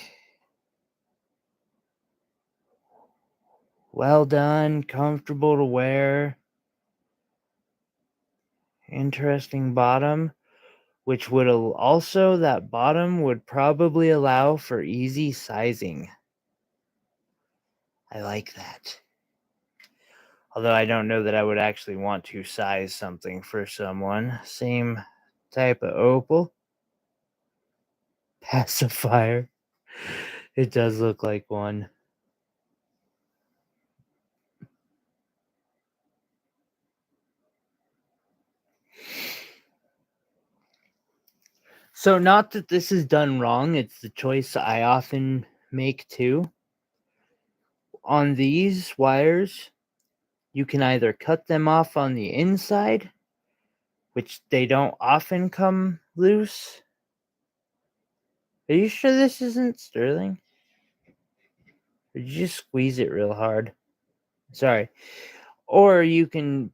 S1: well done, comfortable to wear. Interesting bottom, which would also, that bottom would probably allow for easy sizing. I like that. Although I don't know that I would actually want to size something for someone. Same type of opal. Pacifier. It does look like one. So, not that this is done wrong, it's the choice I often make too. on these wires, you can either cut them off on the inside, which they don't often come loose. Are you sure this isn't sterling? Or did you just squeeze it real hard? Sorry. Or you can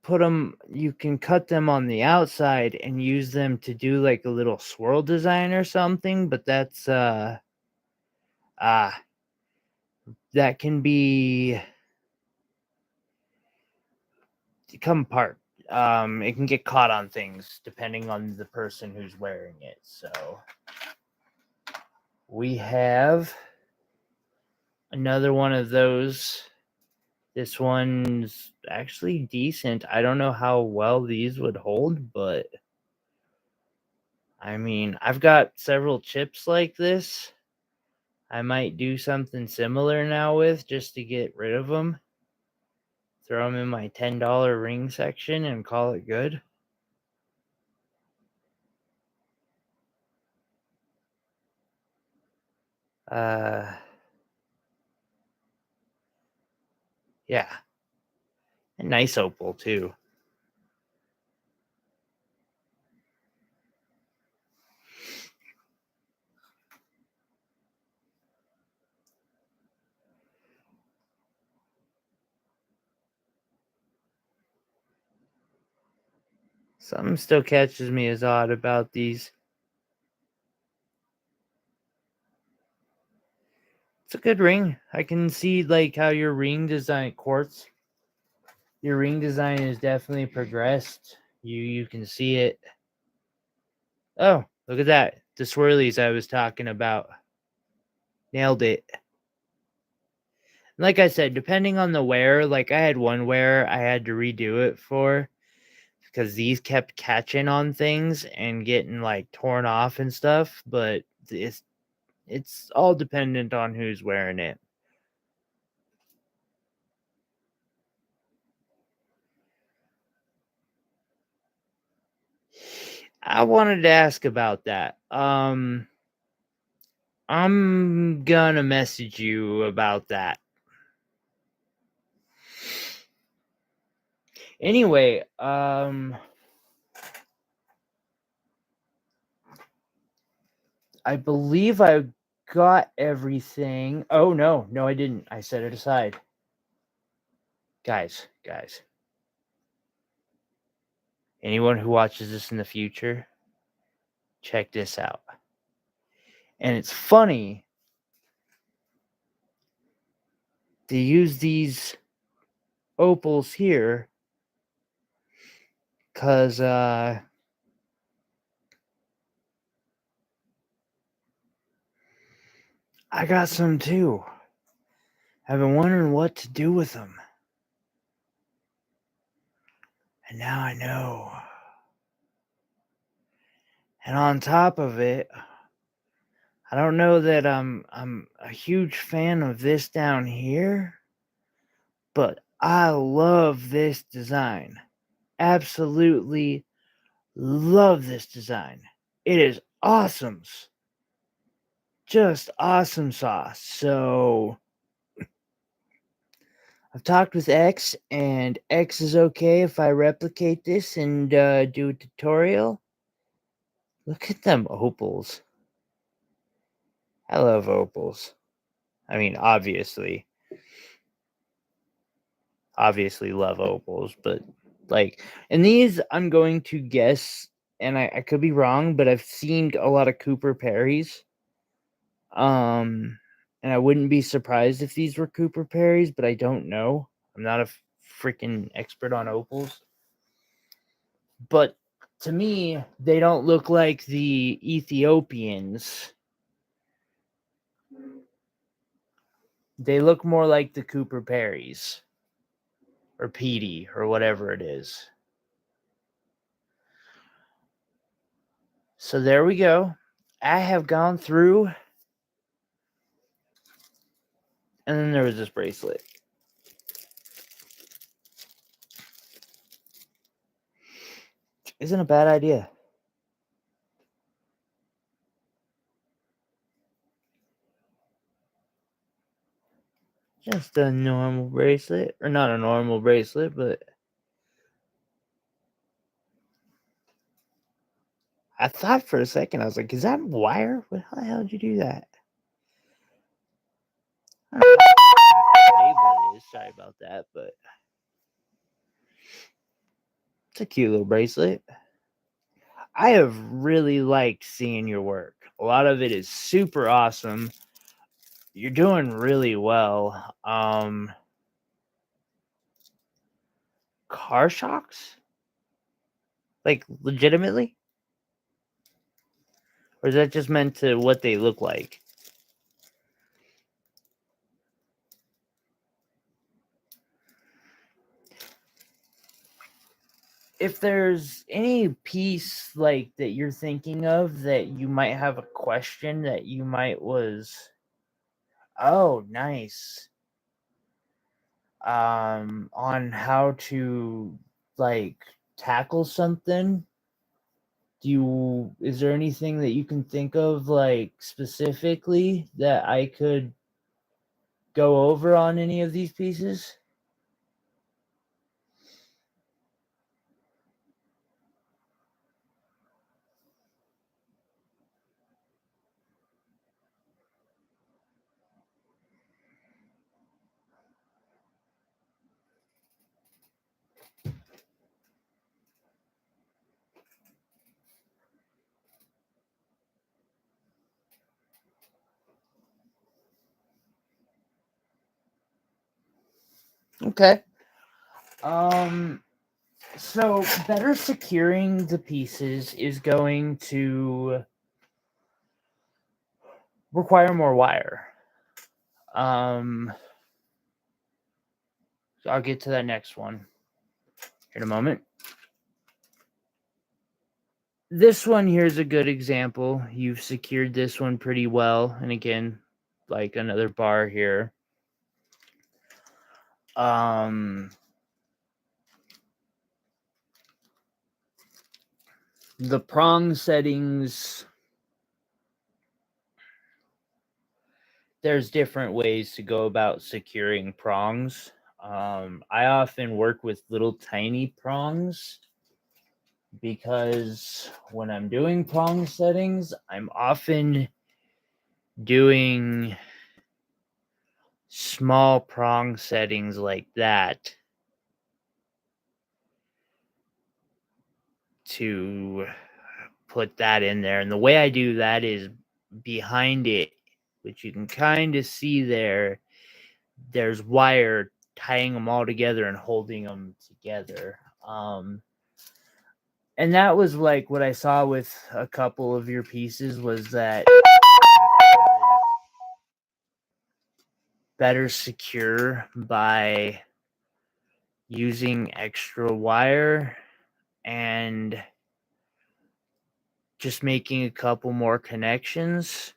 S1: cut them on the outside and use them to do like a little swirl design or something, but that's that can come apart. It can get caught on things depending on the person who's wearing it. So we have another one of those. This one's actually decent. I don't know how well these would hold, but I mean, I've got several chips like this. I might do something similar now with, just to get rid of them. Throw them in my $10 ring section and call it good. Yeah. A nice opal too. Something still catches me as odd about these. It's a good ring. I can see like how your ring design quartz. Your ring design is definitely progressed. You can see it. Oh, look at that. The swirlies I was talking about. Nailed it. Like I said, depending on the wear, like I had one wear I had to redo it for because these kept catching on things and getting like torn off and stuff, but it's all dependent on who's wearing it. I wanted to ask about that. I'm gonna message you about that. Anyway, I believe I got everything. Oh no, I didn't. I set it aside. Guys. Anyone who watches this in the future, check this out. And it's funny to use these opals here because I got some too. I've been wondering what to do with them. And now I know. And on top of it, I don't know that I'm a huge fan of this down here, but I love this design. Absolutely love this design. It is awesome. Just awesome sauce. So I've talked with X, and X is okay if I replicate this and do a tutorial. Look at them opals. I love opals. I mean, obviously love opals, but like, and these I'm going to guess, and I could be wrong, but I've seen a lot of Cooper Perrys. And I wouldn't be surprised if these were Cooper Perrys, but I don't know. I'm not a freaking expert on opals. But to me, they don't look like the Ethiopians. They look more like the Cooper Perrys or Petey or whatever it is. So there we go. I have gone through, and then there was this bracelet. Isn't a bad idea. Just just a normal bracelet, or not a normal bracelet, but I thought for a second, I was like, is that wire? How the hell did you do that? I don't know how stable it is. Sorry about that, but it's a cute little bracelet. I have really liked seeing your work. A lot of it is super awesome. You're doing really well. Car shocks? Like legitimately? Or is that just meant to what they look like? If there's any piece like that you're thinking of that you might have a question that you might was, oh, nice, on how to like tackle something, is there anything that you can think of like specifically that I could go over on any of these pieces? Okay. So better securing the pieces is going to require more wire. So I'll get to that next one in a moment. This one here is a good example. You've secured this one pretty well. And again, like another bar here. The prong settings, there's different ways to go about securing prongs. I often work with little tiny prongs because when I'm doing prong settings, I'm often doing small prong settings like that to put that in there. And the way I do that is behind it, which you can kind of see there, there's wire tying them all together and holding them together. And that was like what I saw with a couple of your pieces was that better secure by using extra wire and just making a couple more connections.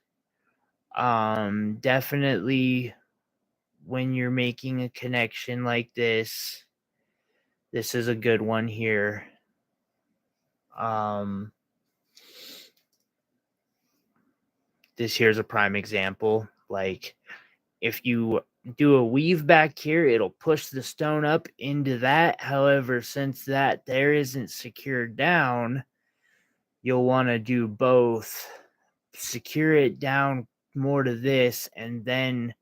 S1: Definitely when you're making a connection like this is a good one here. This here's a prime example. Like if you do a weave back here, it'll push the stone up into that. However, since that there isn't secured down, you'll want to do both. Secure it down more to this, and then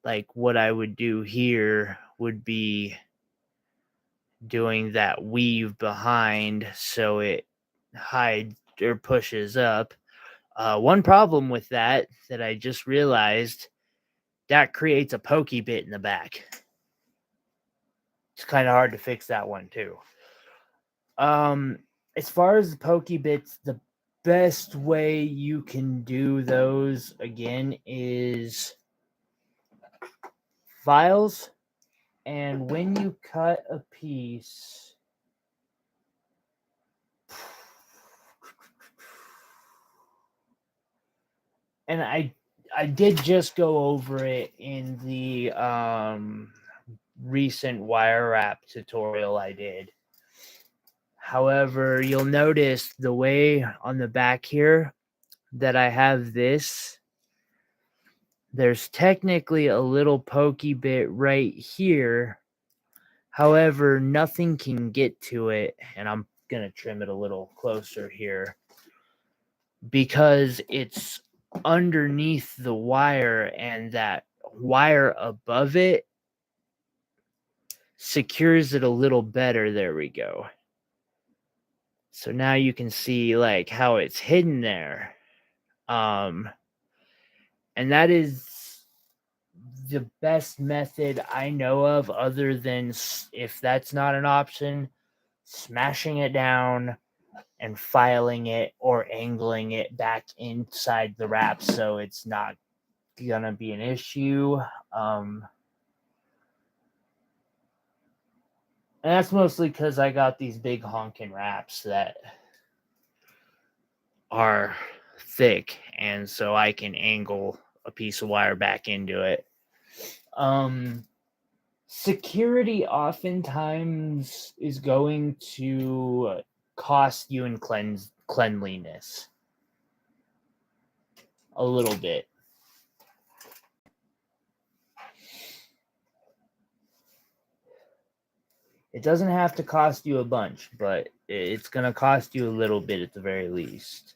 S1: like what I would do here would be doing that weave behind so it hides or pushes up. One problem with that I just realized, that creates a pokey bit in the back. It's kind of hard to fix that one too. As far as the pokey bits, the best way you can do those again is files. And when you cut a piece, and I did just go over it in the recent wire wrap tutorial I did. However, you'll notice the way on the back here that I have this There's technically a little pokey bit right here. However, nothing can get to it, and I'm going to trim it a little closer here because it's underneath the wire, and that wire above it secures it a little better. There we go. So now you can see like how it's hidden there. And that is the best method I know of, other than, if that's not an option, smashing it down and filing it or angling it back inside the wrap so it's not gonna be an issue. And that's mostly because I got these big honking wraps that are thick, and so I can angle a piece of wire back into it. Security oftentimes is going to cost you in cleanliness a little bit. It doesn't have to cost you a bunch, but it's going to cost you a little bit at the very least.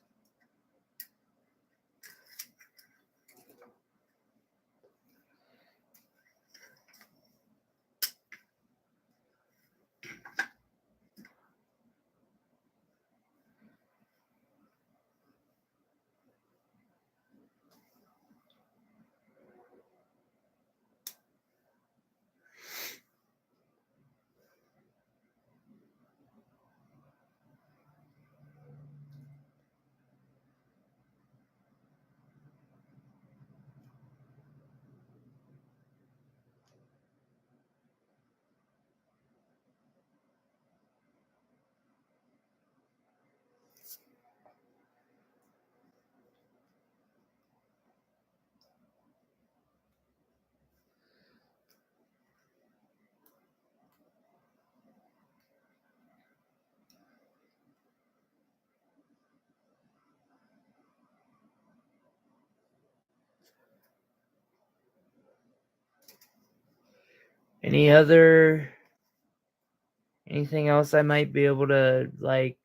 S1: Anything else I might be able to, like,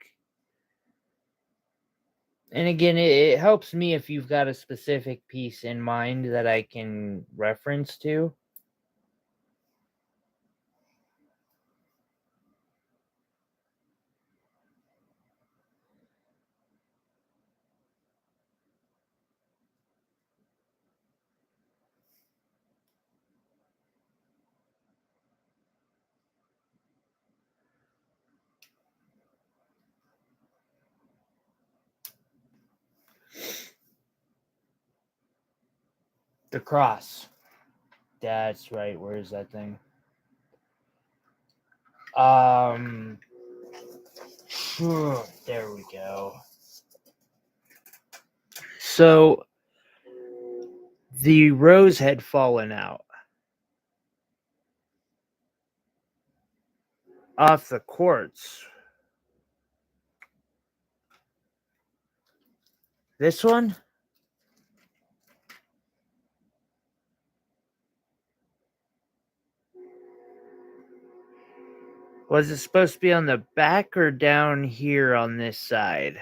S1: and again, it helps me if you've got a specific piece in mind that I can reference to. The cross. That's right. Where is that thing? There we go. So the rose had fallen out off the quartz. This one? Was it supposed to be on the back or down here on this side?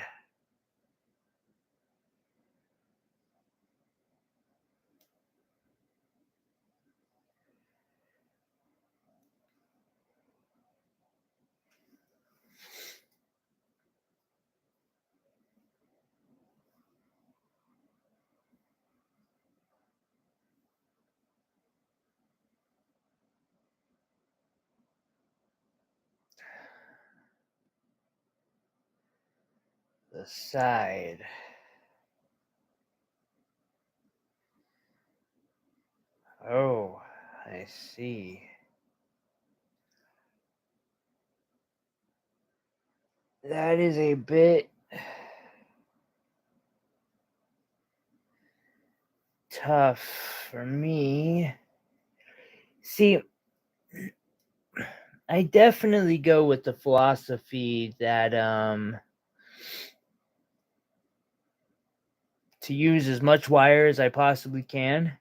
S1: The side. Oh, I see. That is a bit tough for me. See, I definitely go with the philosophy that to use as much wire as I possibly can.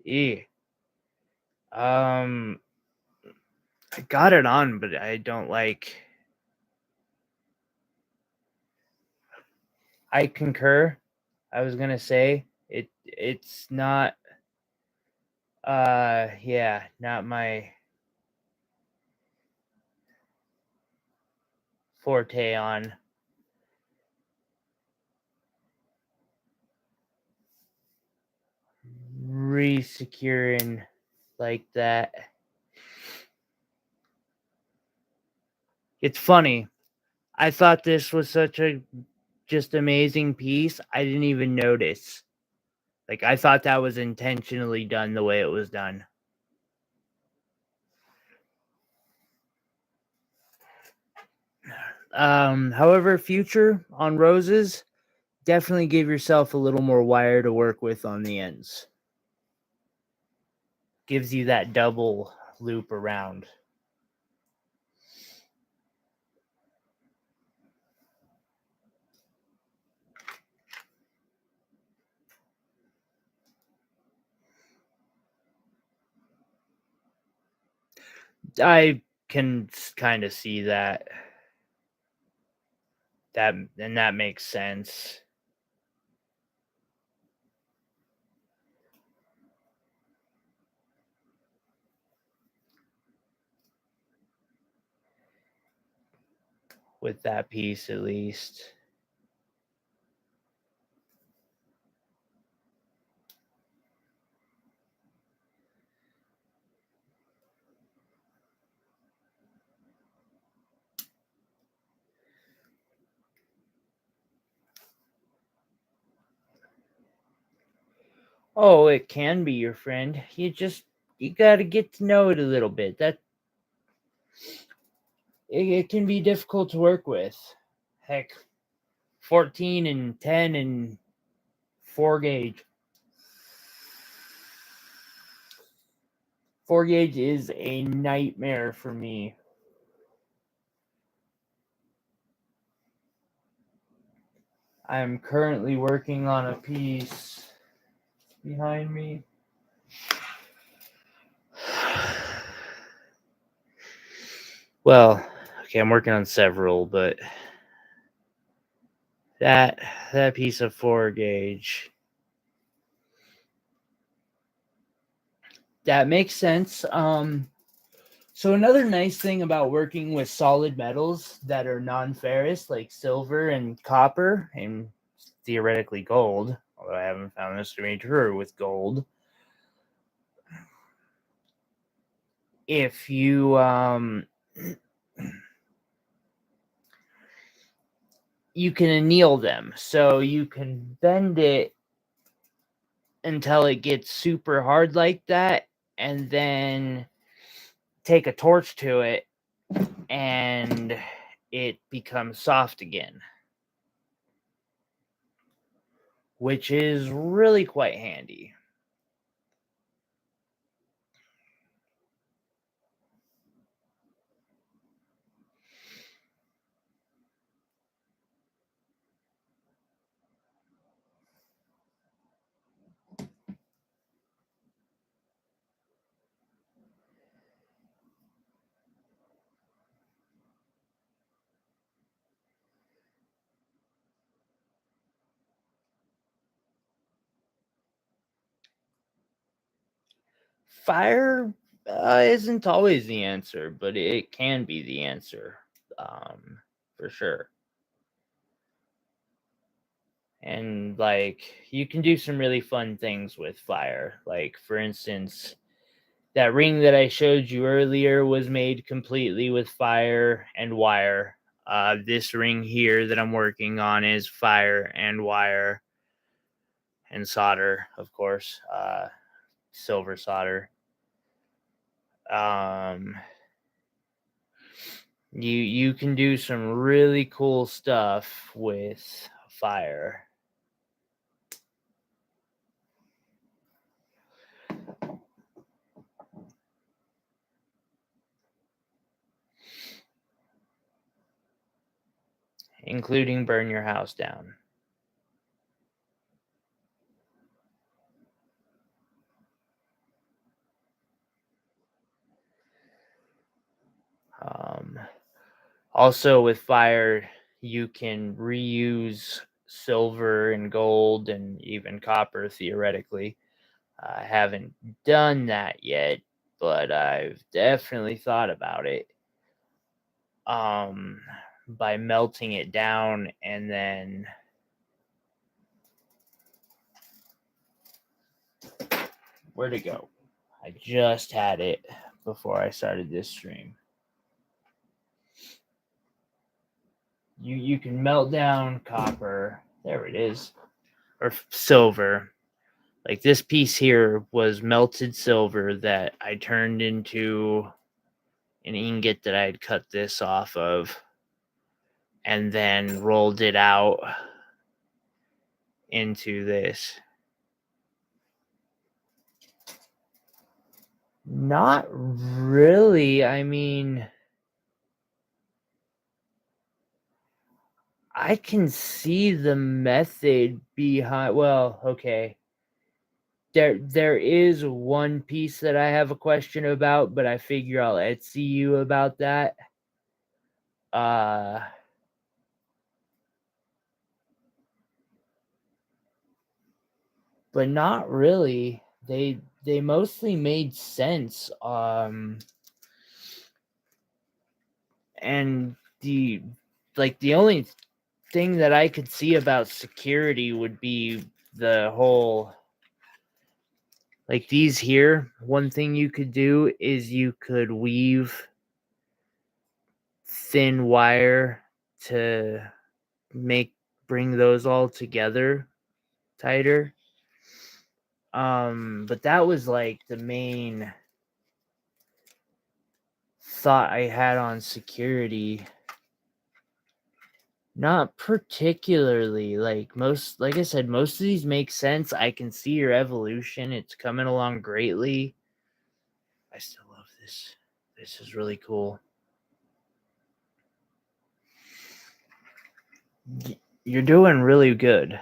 S1: Yeah. I got it on, but I don't like. I concur. I was gonna say it's not yeah, not my forte on resecuring like that. It's funny. I thought this was such a just amazing piece. I didn't even notice. Like I thought that was intentionally done the way it was done. However, future on roses, definitely give yourself a little more wire to work with on the ends. Gives you that double loop around. I can kind of see that. That makes sense. With that piece, at least. Oh, it can be your friend. You got to get to know it a little bit. It can be difficult to work with. Heck, 14 and 10 and 4 gauge. 4 gauge is a nightmare for me. I'm currently working on a piece behind me. Well, okay, I'm working on several, but that piece of 4 gauge, that makes sense. So another nice thing about working with solid metals that are non-ferrous, like silver and copper, and theoretically gold, although I haven't found this to be true with gold. If you you can anneal them, so you can bend it until it gets super hard like that, and then take a torch to it and it becomes soft again, which is really quite handy. Fire isn't always the answer, but it can be the answer, for sure. And like you can do some really fun things with fire. Like for instance, that ring that I showed you earlier was made completely with fire and wire. This ring here that I'm working on is fire and wire and solder, of course, silver solder. Um, you can do some really cool stuff with fire. Including burn your house down. Also, with fire, you can reuse silver and gold and even copper theoretically. I haven't done that yet, but I've definitely thought about it. Um, by melting it down and then where'd it go? I just had it before I started this stream. You can melt down copper. There it is. Or silver. Like this piece here was melted silver that I turned into an ingot that I had cut this off of and then rolled it out into this. Not really. I mean, I can see the method behind. Well, okay. There is one piece that I have a question about, but I figure I'll Etsy you about that. But not really. They mostly made sense. And the only thing that I could see about security would be the whole like these here. One thing you could do is you could weave thin wire to bring those all together tighter. But that was like the main thought I had on security. Not particularly. Like I said, most of these make sense. I can see your evolution. It's coming along greatly. I still love this. This is really cool. You're doing really good.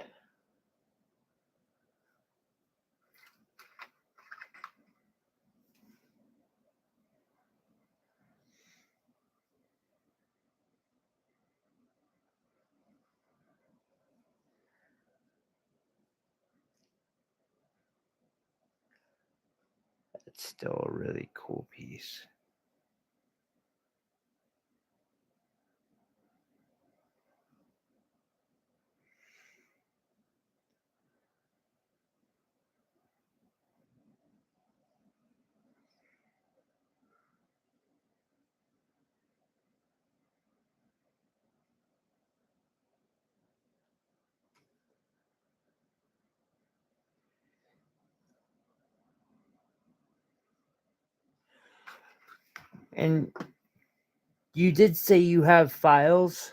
S1: It's still a really cool piece. And you did say you have files?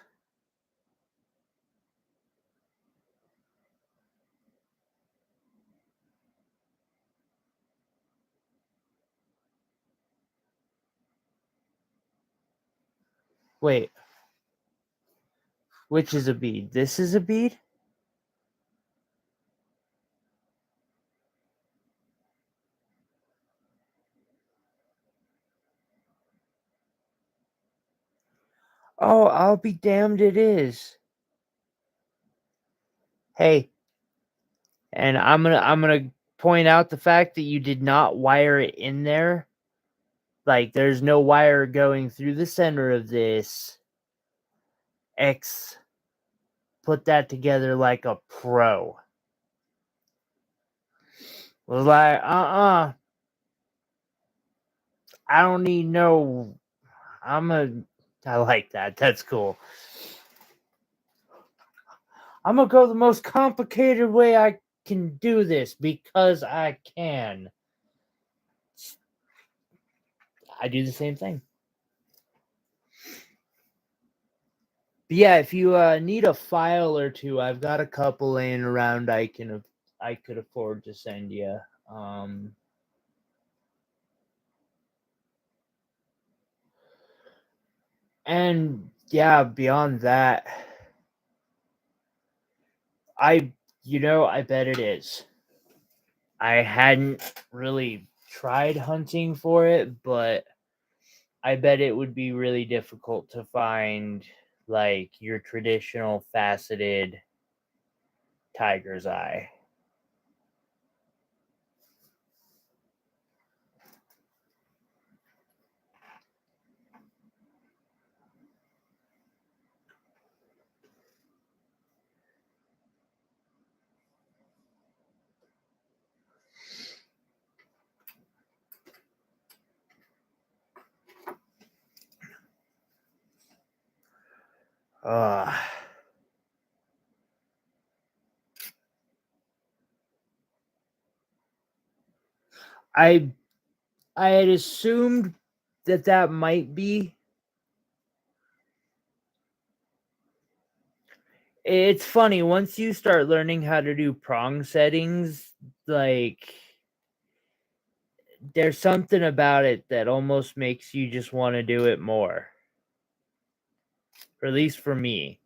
S1: Wait. Which is a bead? This is a bead? Oh, I'll be damned it is. Hey, and I'm gonna point out the fact that you did not wire it in there. Like there's no wire going through the center of this. X put that together like a pro. Was like, I don't need no. I like that. That's cool. I'm gonna go the most complicated way I can do this because I can. I do the same thing. But yeah, if you need a file or two, I've got a couple laying around. I could afford to send you. And yeah, beyond that, I bet it is. I hadn't really tried hunting for it, but I bet it would be really difficult to find like your traditional faceted tiger's eye. Uh, I had assumed that might be. It's funny once you start learning how to do prong settings, like there's something about it that almost makes you just want to do it more. Or at least for me.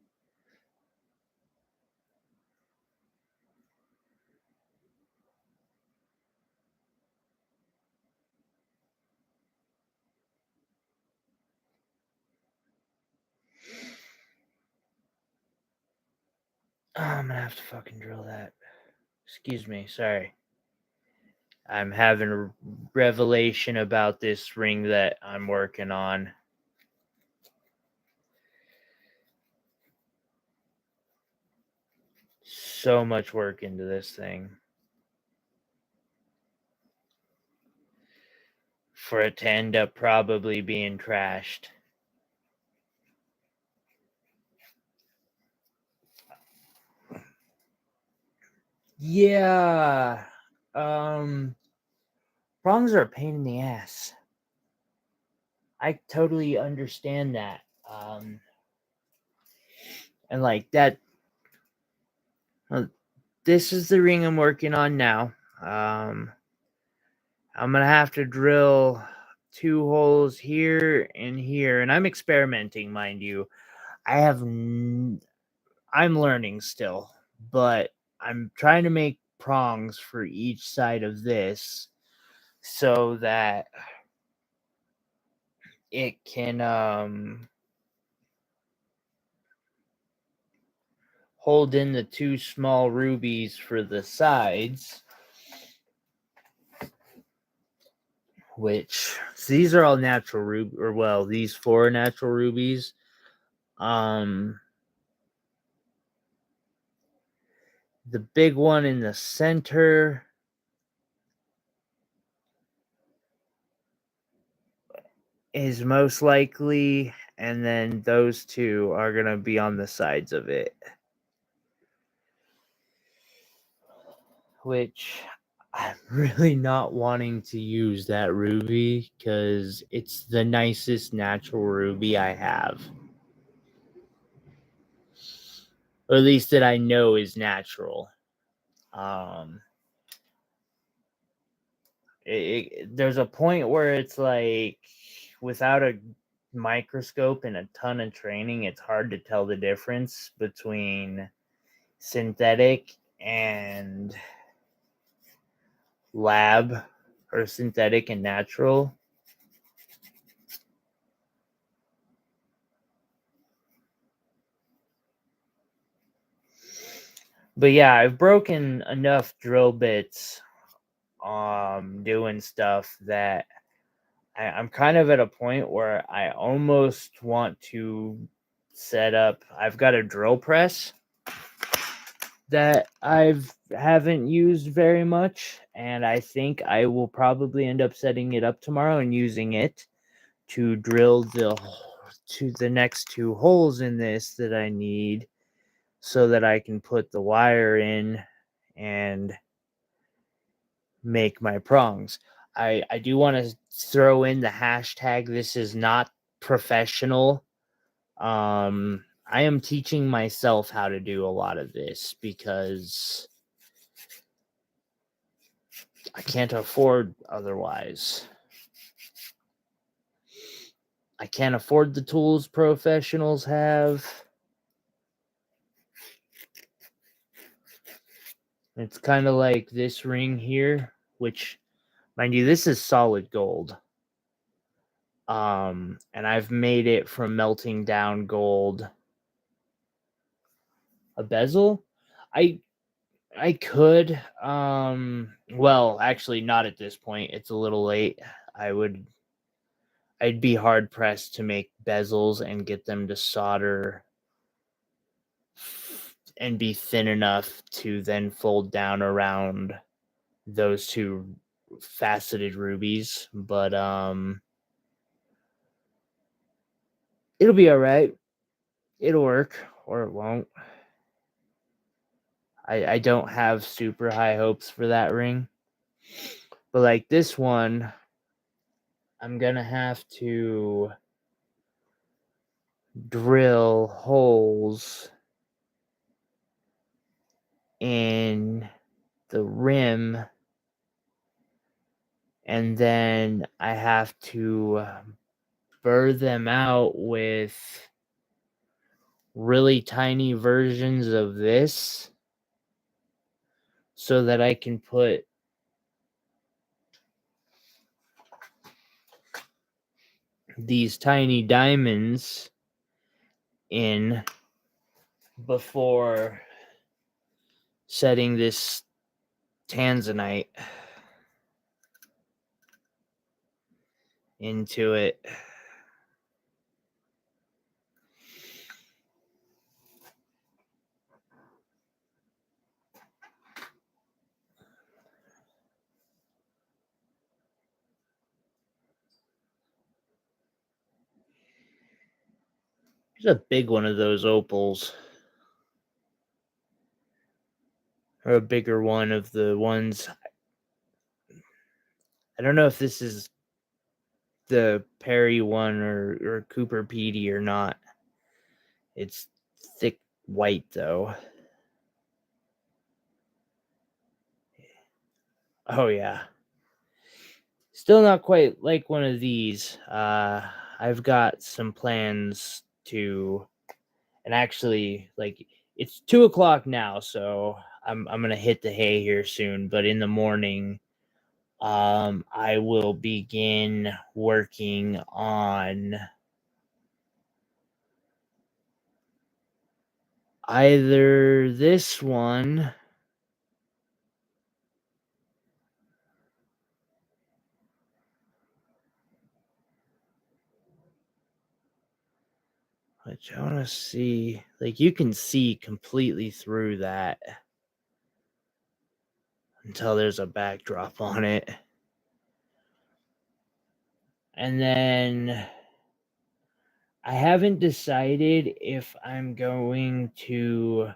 S1: Oh, I'm gonna have to fucking drill that. Excuse me, sorry. I'm having a revelation about this ring that I'm working on. So much work into this thing. For it to end up probably being trashed. Yeah. Prongs are a pain in the ass. I totally understand that. And like that, this is the ring I'm working on now. I'm gonna have to drill 2 holes here and here, and I'm experimenting, mind you. I'm learning still, but I'm trying to make prongs for each side of this so that it can hold in the 2 small rubies for the sides, which so these are all natural ruby, or well, these 4 natural rubies. The big one in the center is most likely, and then those 2 are going to be on the sides of it. Which I'm really not wanting to use that ruby because it's the nicest natural ruby I have. Or at least that I know is natural. There's a point where it's like, without a microscope and a ton of training, it's hard to tell the difference between synthetic and lab, or synthetic and natural. But yeah, I've broken enough drill bits doing stuff that I'm kind of at a point where I almost want to set up. I've got a drill press that I've haven't used very much, and I think I will probably end up setting it up tomorrow and using it to drill the next 2 holes in this that I need so that I can put the wire in and make my prongs. I do want to throw in the hashtag, this is not professional. I am teaching myself how to do a lot of this because I can't afford otherwise. I can't afford the tools professionals have. It's kind of like this ring here, which, mind you, this is solid gold. And I've made it from melting down gold. A bezel? I could. Well, actually not at this point. It's a little late. I'd be hard pressed to make bezels and get them to solder and be thin enough to then fold down around those two faceted rubies. But it'll be all right. It'll work or it won't. I don't have super high hopes for that ring. But like this one, I'm gonna have to drill holes in the rim, and then I have to burr them out with really tiny versions of this so that I can put these tiny diamonds in before setting this tanzanite into it. There's a big one of those opals. Or a bigger one of the ones. I don't know if this is the Perry one or Cooper Petey or not. It's thick white though. Oh yeah. Still not quite like one of these. I've got some plans to, and actually, like it's 2:00 now, so I'm gonna hit the hay here soon. But in the morning, I will begin working on either this one. Which I want to see, like you can see completely through that until there's a backdrop on it. And then I haven't decided if I'm going to,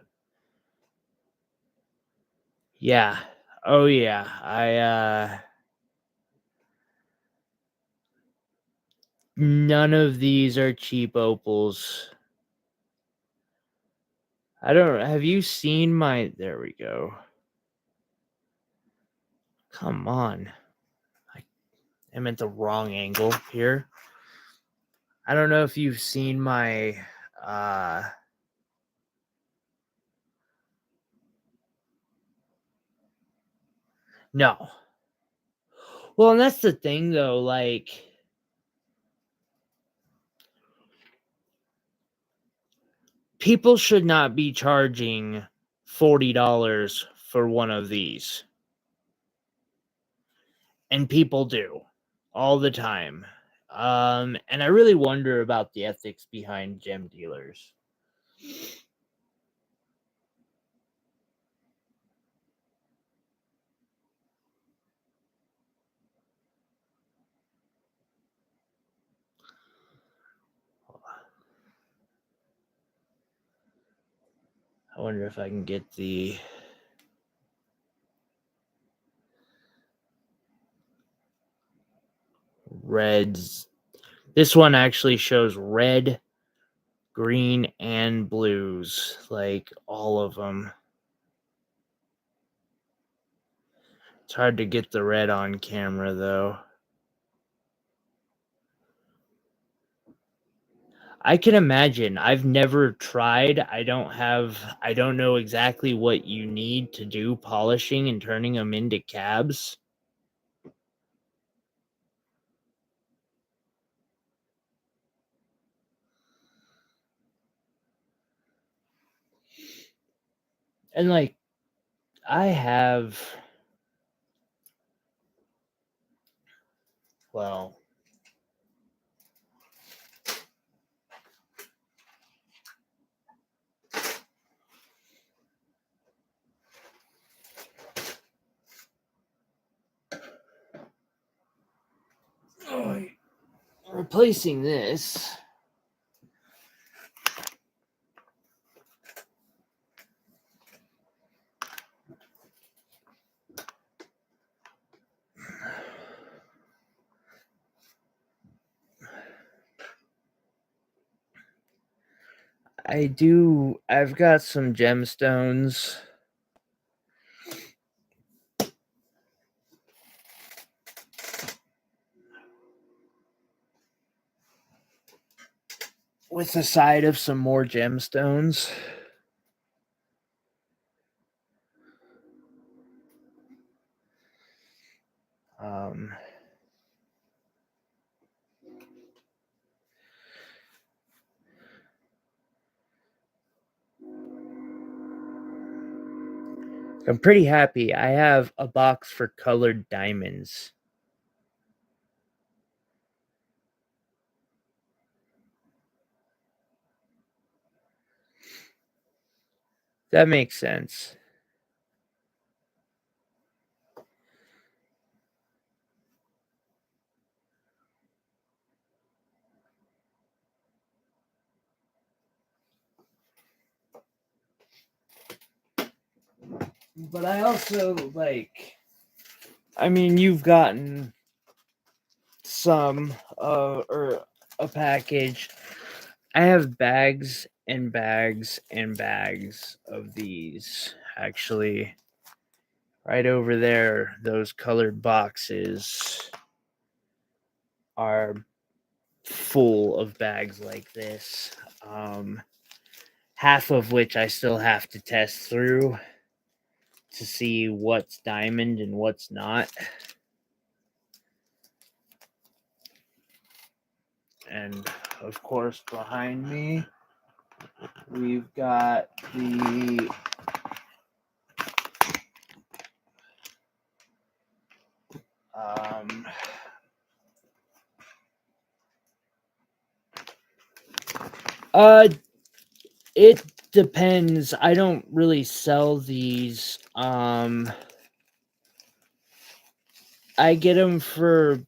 S1: yeah. Oh yeah. None of these are cheap opals. Have you seen there we go. Come on. I'm at the wrong angle here. I don't know if you've seen my no. Well, and that's the thing though, like people should not be charging $40 for one of these. And people do all the time. And I really wonder about the ethics behind gem dealers. I wonder if I can get the reds. This one actually shows red, green, and blues, like all of them. It's hard to get the red on camera though. I can imagine. I've never tried. I don't know exactly what you need to do polishing and turning them into cabs. And like I have, well, replacing this. I've got some gemstones. With a side of some more gemstones. Um, I'm pretty happy. I have a box for colored diamonds. That makes sense. But I also I mean, you've gotten some or a package. I have bags and bags and bags of these. Actually, right over there, those colored boxes are full of bags like this. Half of which I still have to test through to see what's diamond and what's not. And of course, behind me, we've got the um, it depends. I don't really sell these. I get them for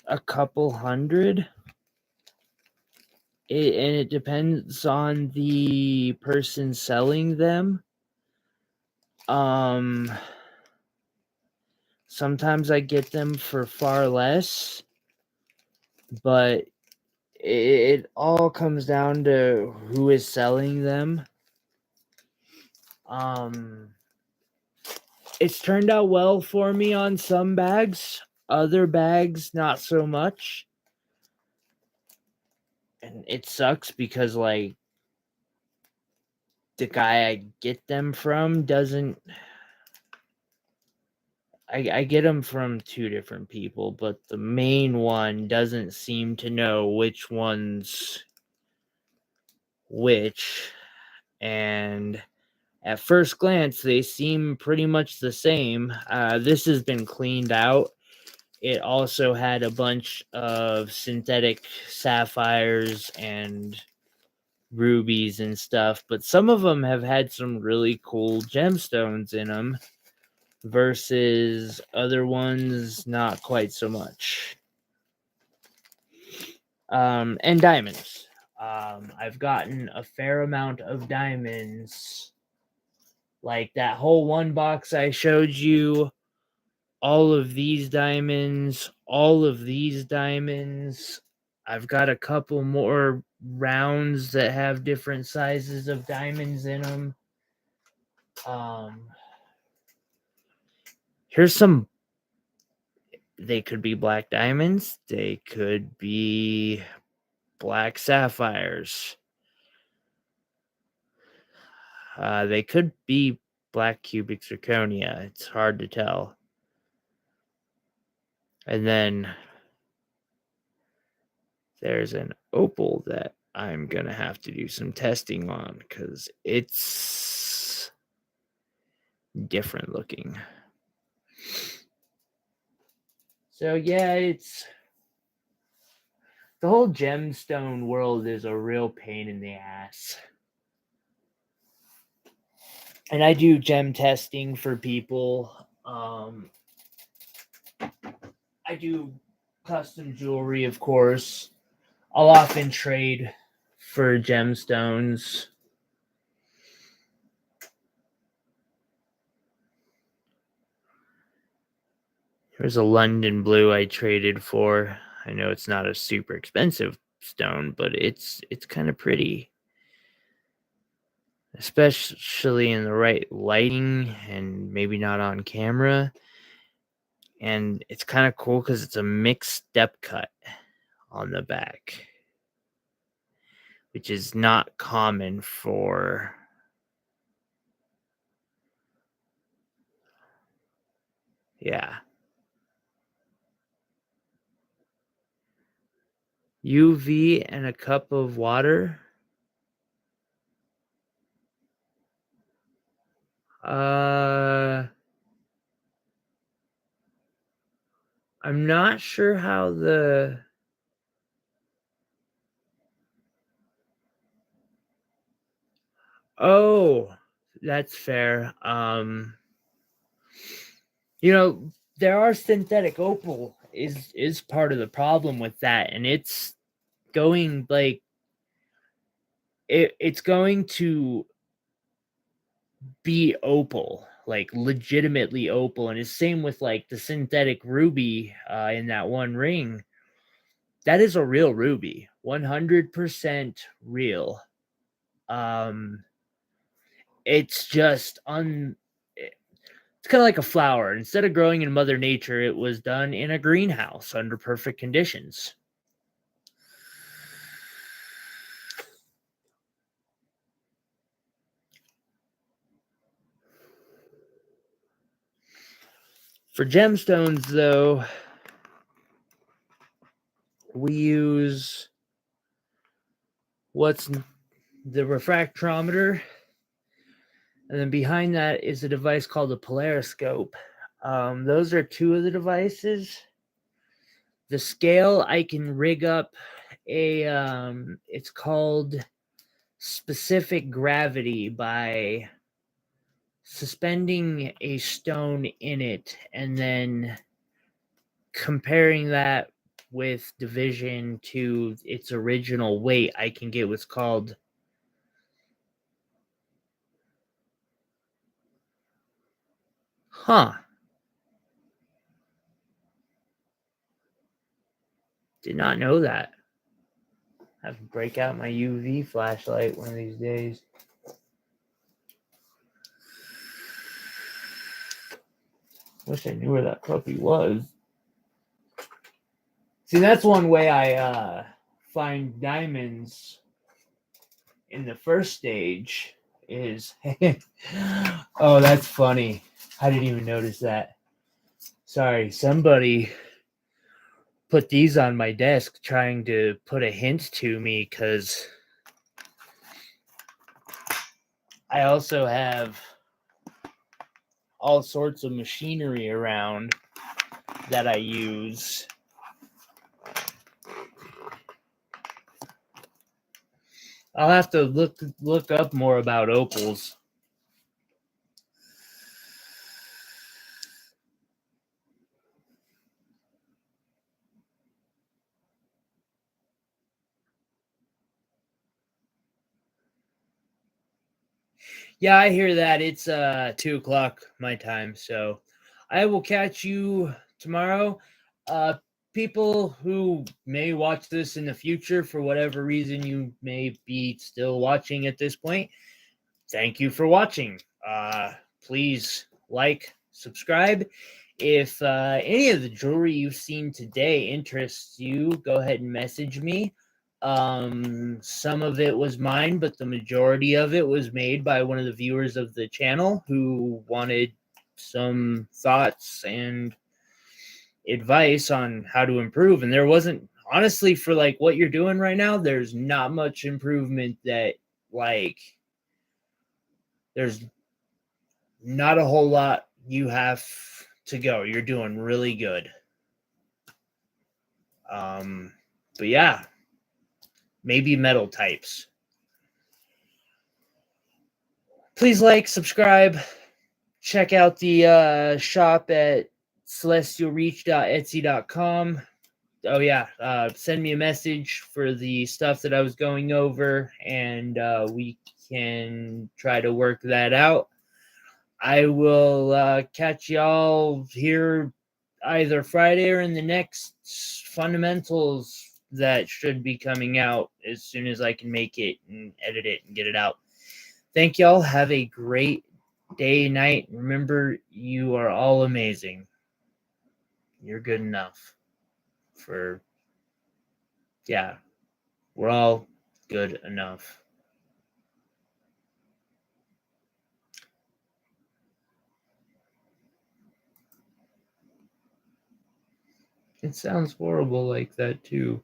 S1: a couple hundred. And it depends on the person selling them. Sometimes I get them for far less, but it all comes down to who is selling them. It's turned out well for me on some bags, other bags not so much. And it sucks because like the guy I get them from doesn't. I get them from two different people, but the main one doesn't seem to know which one's which. And at first glance, they seem pretty much the same. This has been cleaned out. It also had a bunch of synthetic sapphires and rubies and stuff, but some of them have had some really cool gemstones in them versus other ones not quite so much. And diamonds. I've gotten a fair amount of diamonds. Like that whole one box I showed you, all of these diamonds, all of these diamonds. I've got a couple more rounds that have different sizes of diamonds in them. Here's some. They could be black diamonds. They could be black sapphires. They could be black cubic zirconia. It's hard to tell. And then there's an opal that I'm going to have to do some testing on because it's different looking. So yeah, it's the whole gemstone world is a real pain in the ass. And I do gem testing for people. I do custom jewelry, of course. I'll often trade for gemstones. There's a London blue I traded for. I know it's not a super expensive stone, but it's kind of pretty. Especially in the right lighting and maybe not on camera. And it's kind of cool because it's a mixed step cut on the back, which is not common for UV and a cup of water. I'm not sure how that's fair. There are synthetic opal is part of the problem with that, and it's going like it's going to be opal, like legitimately opal, and it's same with like the synthetic ruby in that one ring. That is a real ruby, 100% real. It's just it's kind of like a flower. Instead of growing in Mother Nature, it was done in a greenhouse under perfect conditions. For gemstones, though, we use what's the refractometer, and then behind that is a device called a polariscope. Those are two of the devices. The scale, I can rig up it's called specific gravity by suspending a stone in it and then comparing that with division to its original weight. I can get what's called did not know that. I have to break out my UV flashlight one of these days. Wish I knew where that puppy was. See, that's one way I find diamonds in the first stage is oh, that's funny. I didn't even notice that. Sorry, somebody put these on my desk trying to put a hint to me because I also have all sorts of machinery around that I use. I'll have to look up more about opals. Yeah, I hear that. It's 2:00 my time, so I will catch you tomorrow. People who may watch this in the future, for whatever reason you may be still watching at this point, thank you for watching. Please like, subscribe. If any of the jewelry you've seen today interests you, go ahead and message me. Some of it was mine, but the majority of it was made by one of the viewers of the channel who wanted some thoughts and advice on how to improve. And there wasn't, honestly, for like what you're doing right now, there's not much improvement that like there's not a whole lot you have to go. You're doing really good. But yeah, maybe metal types. Please like, subscribe, check out the shop at celestialreach.etsy.com. Oh yeah, send me a message for the stuff that I was going over, and we can try to work that out. I will catch y'all here either Friday or in the next fundamentals that should be coming out as soon as I can make it and edit it and get it out. Thank y'all. Have a great day, night. Remember, you are all amazing. You're good enough for, yeah, we're all good enough. It sounds horrible like that too.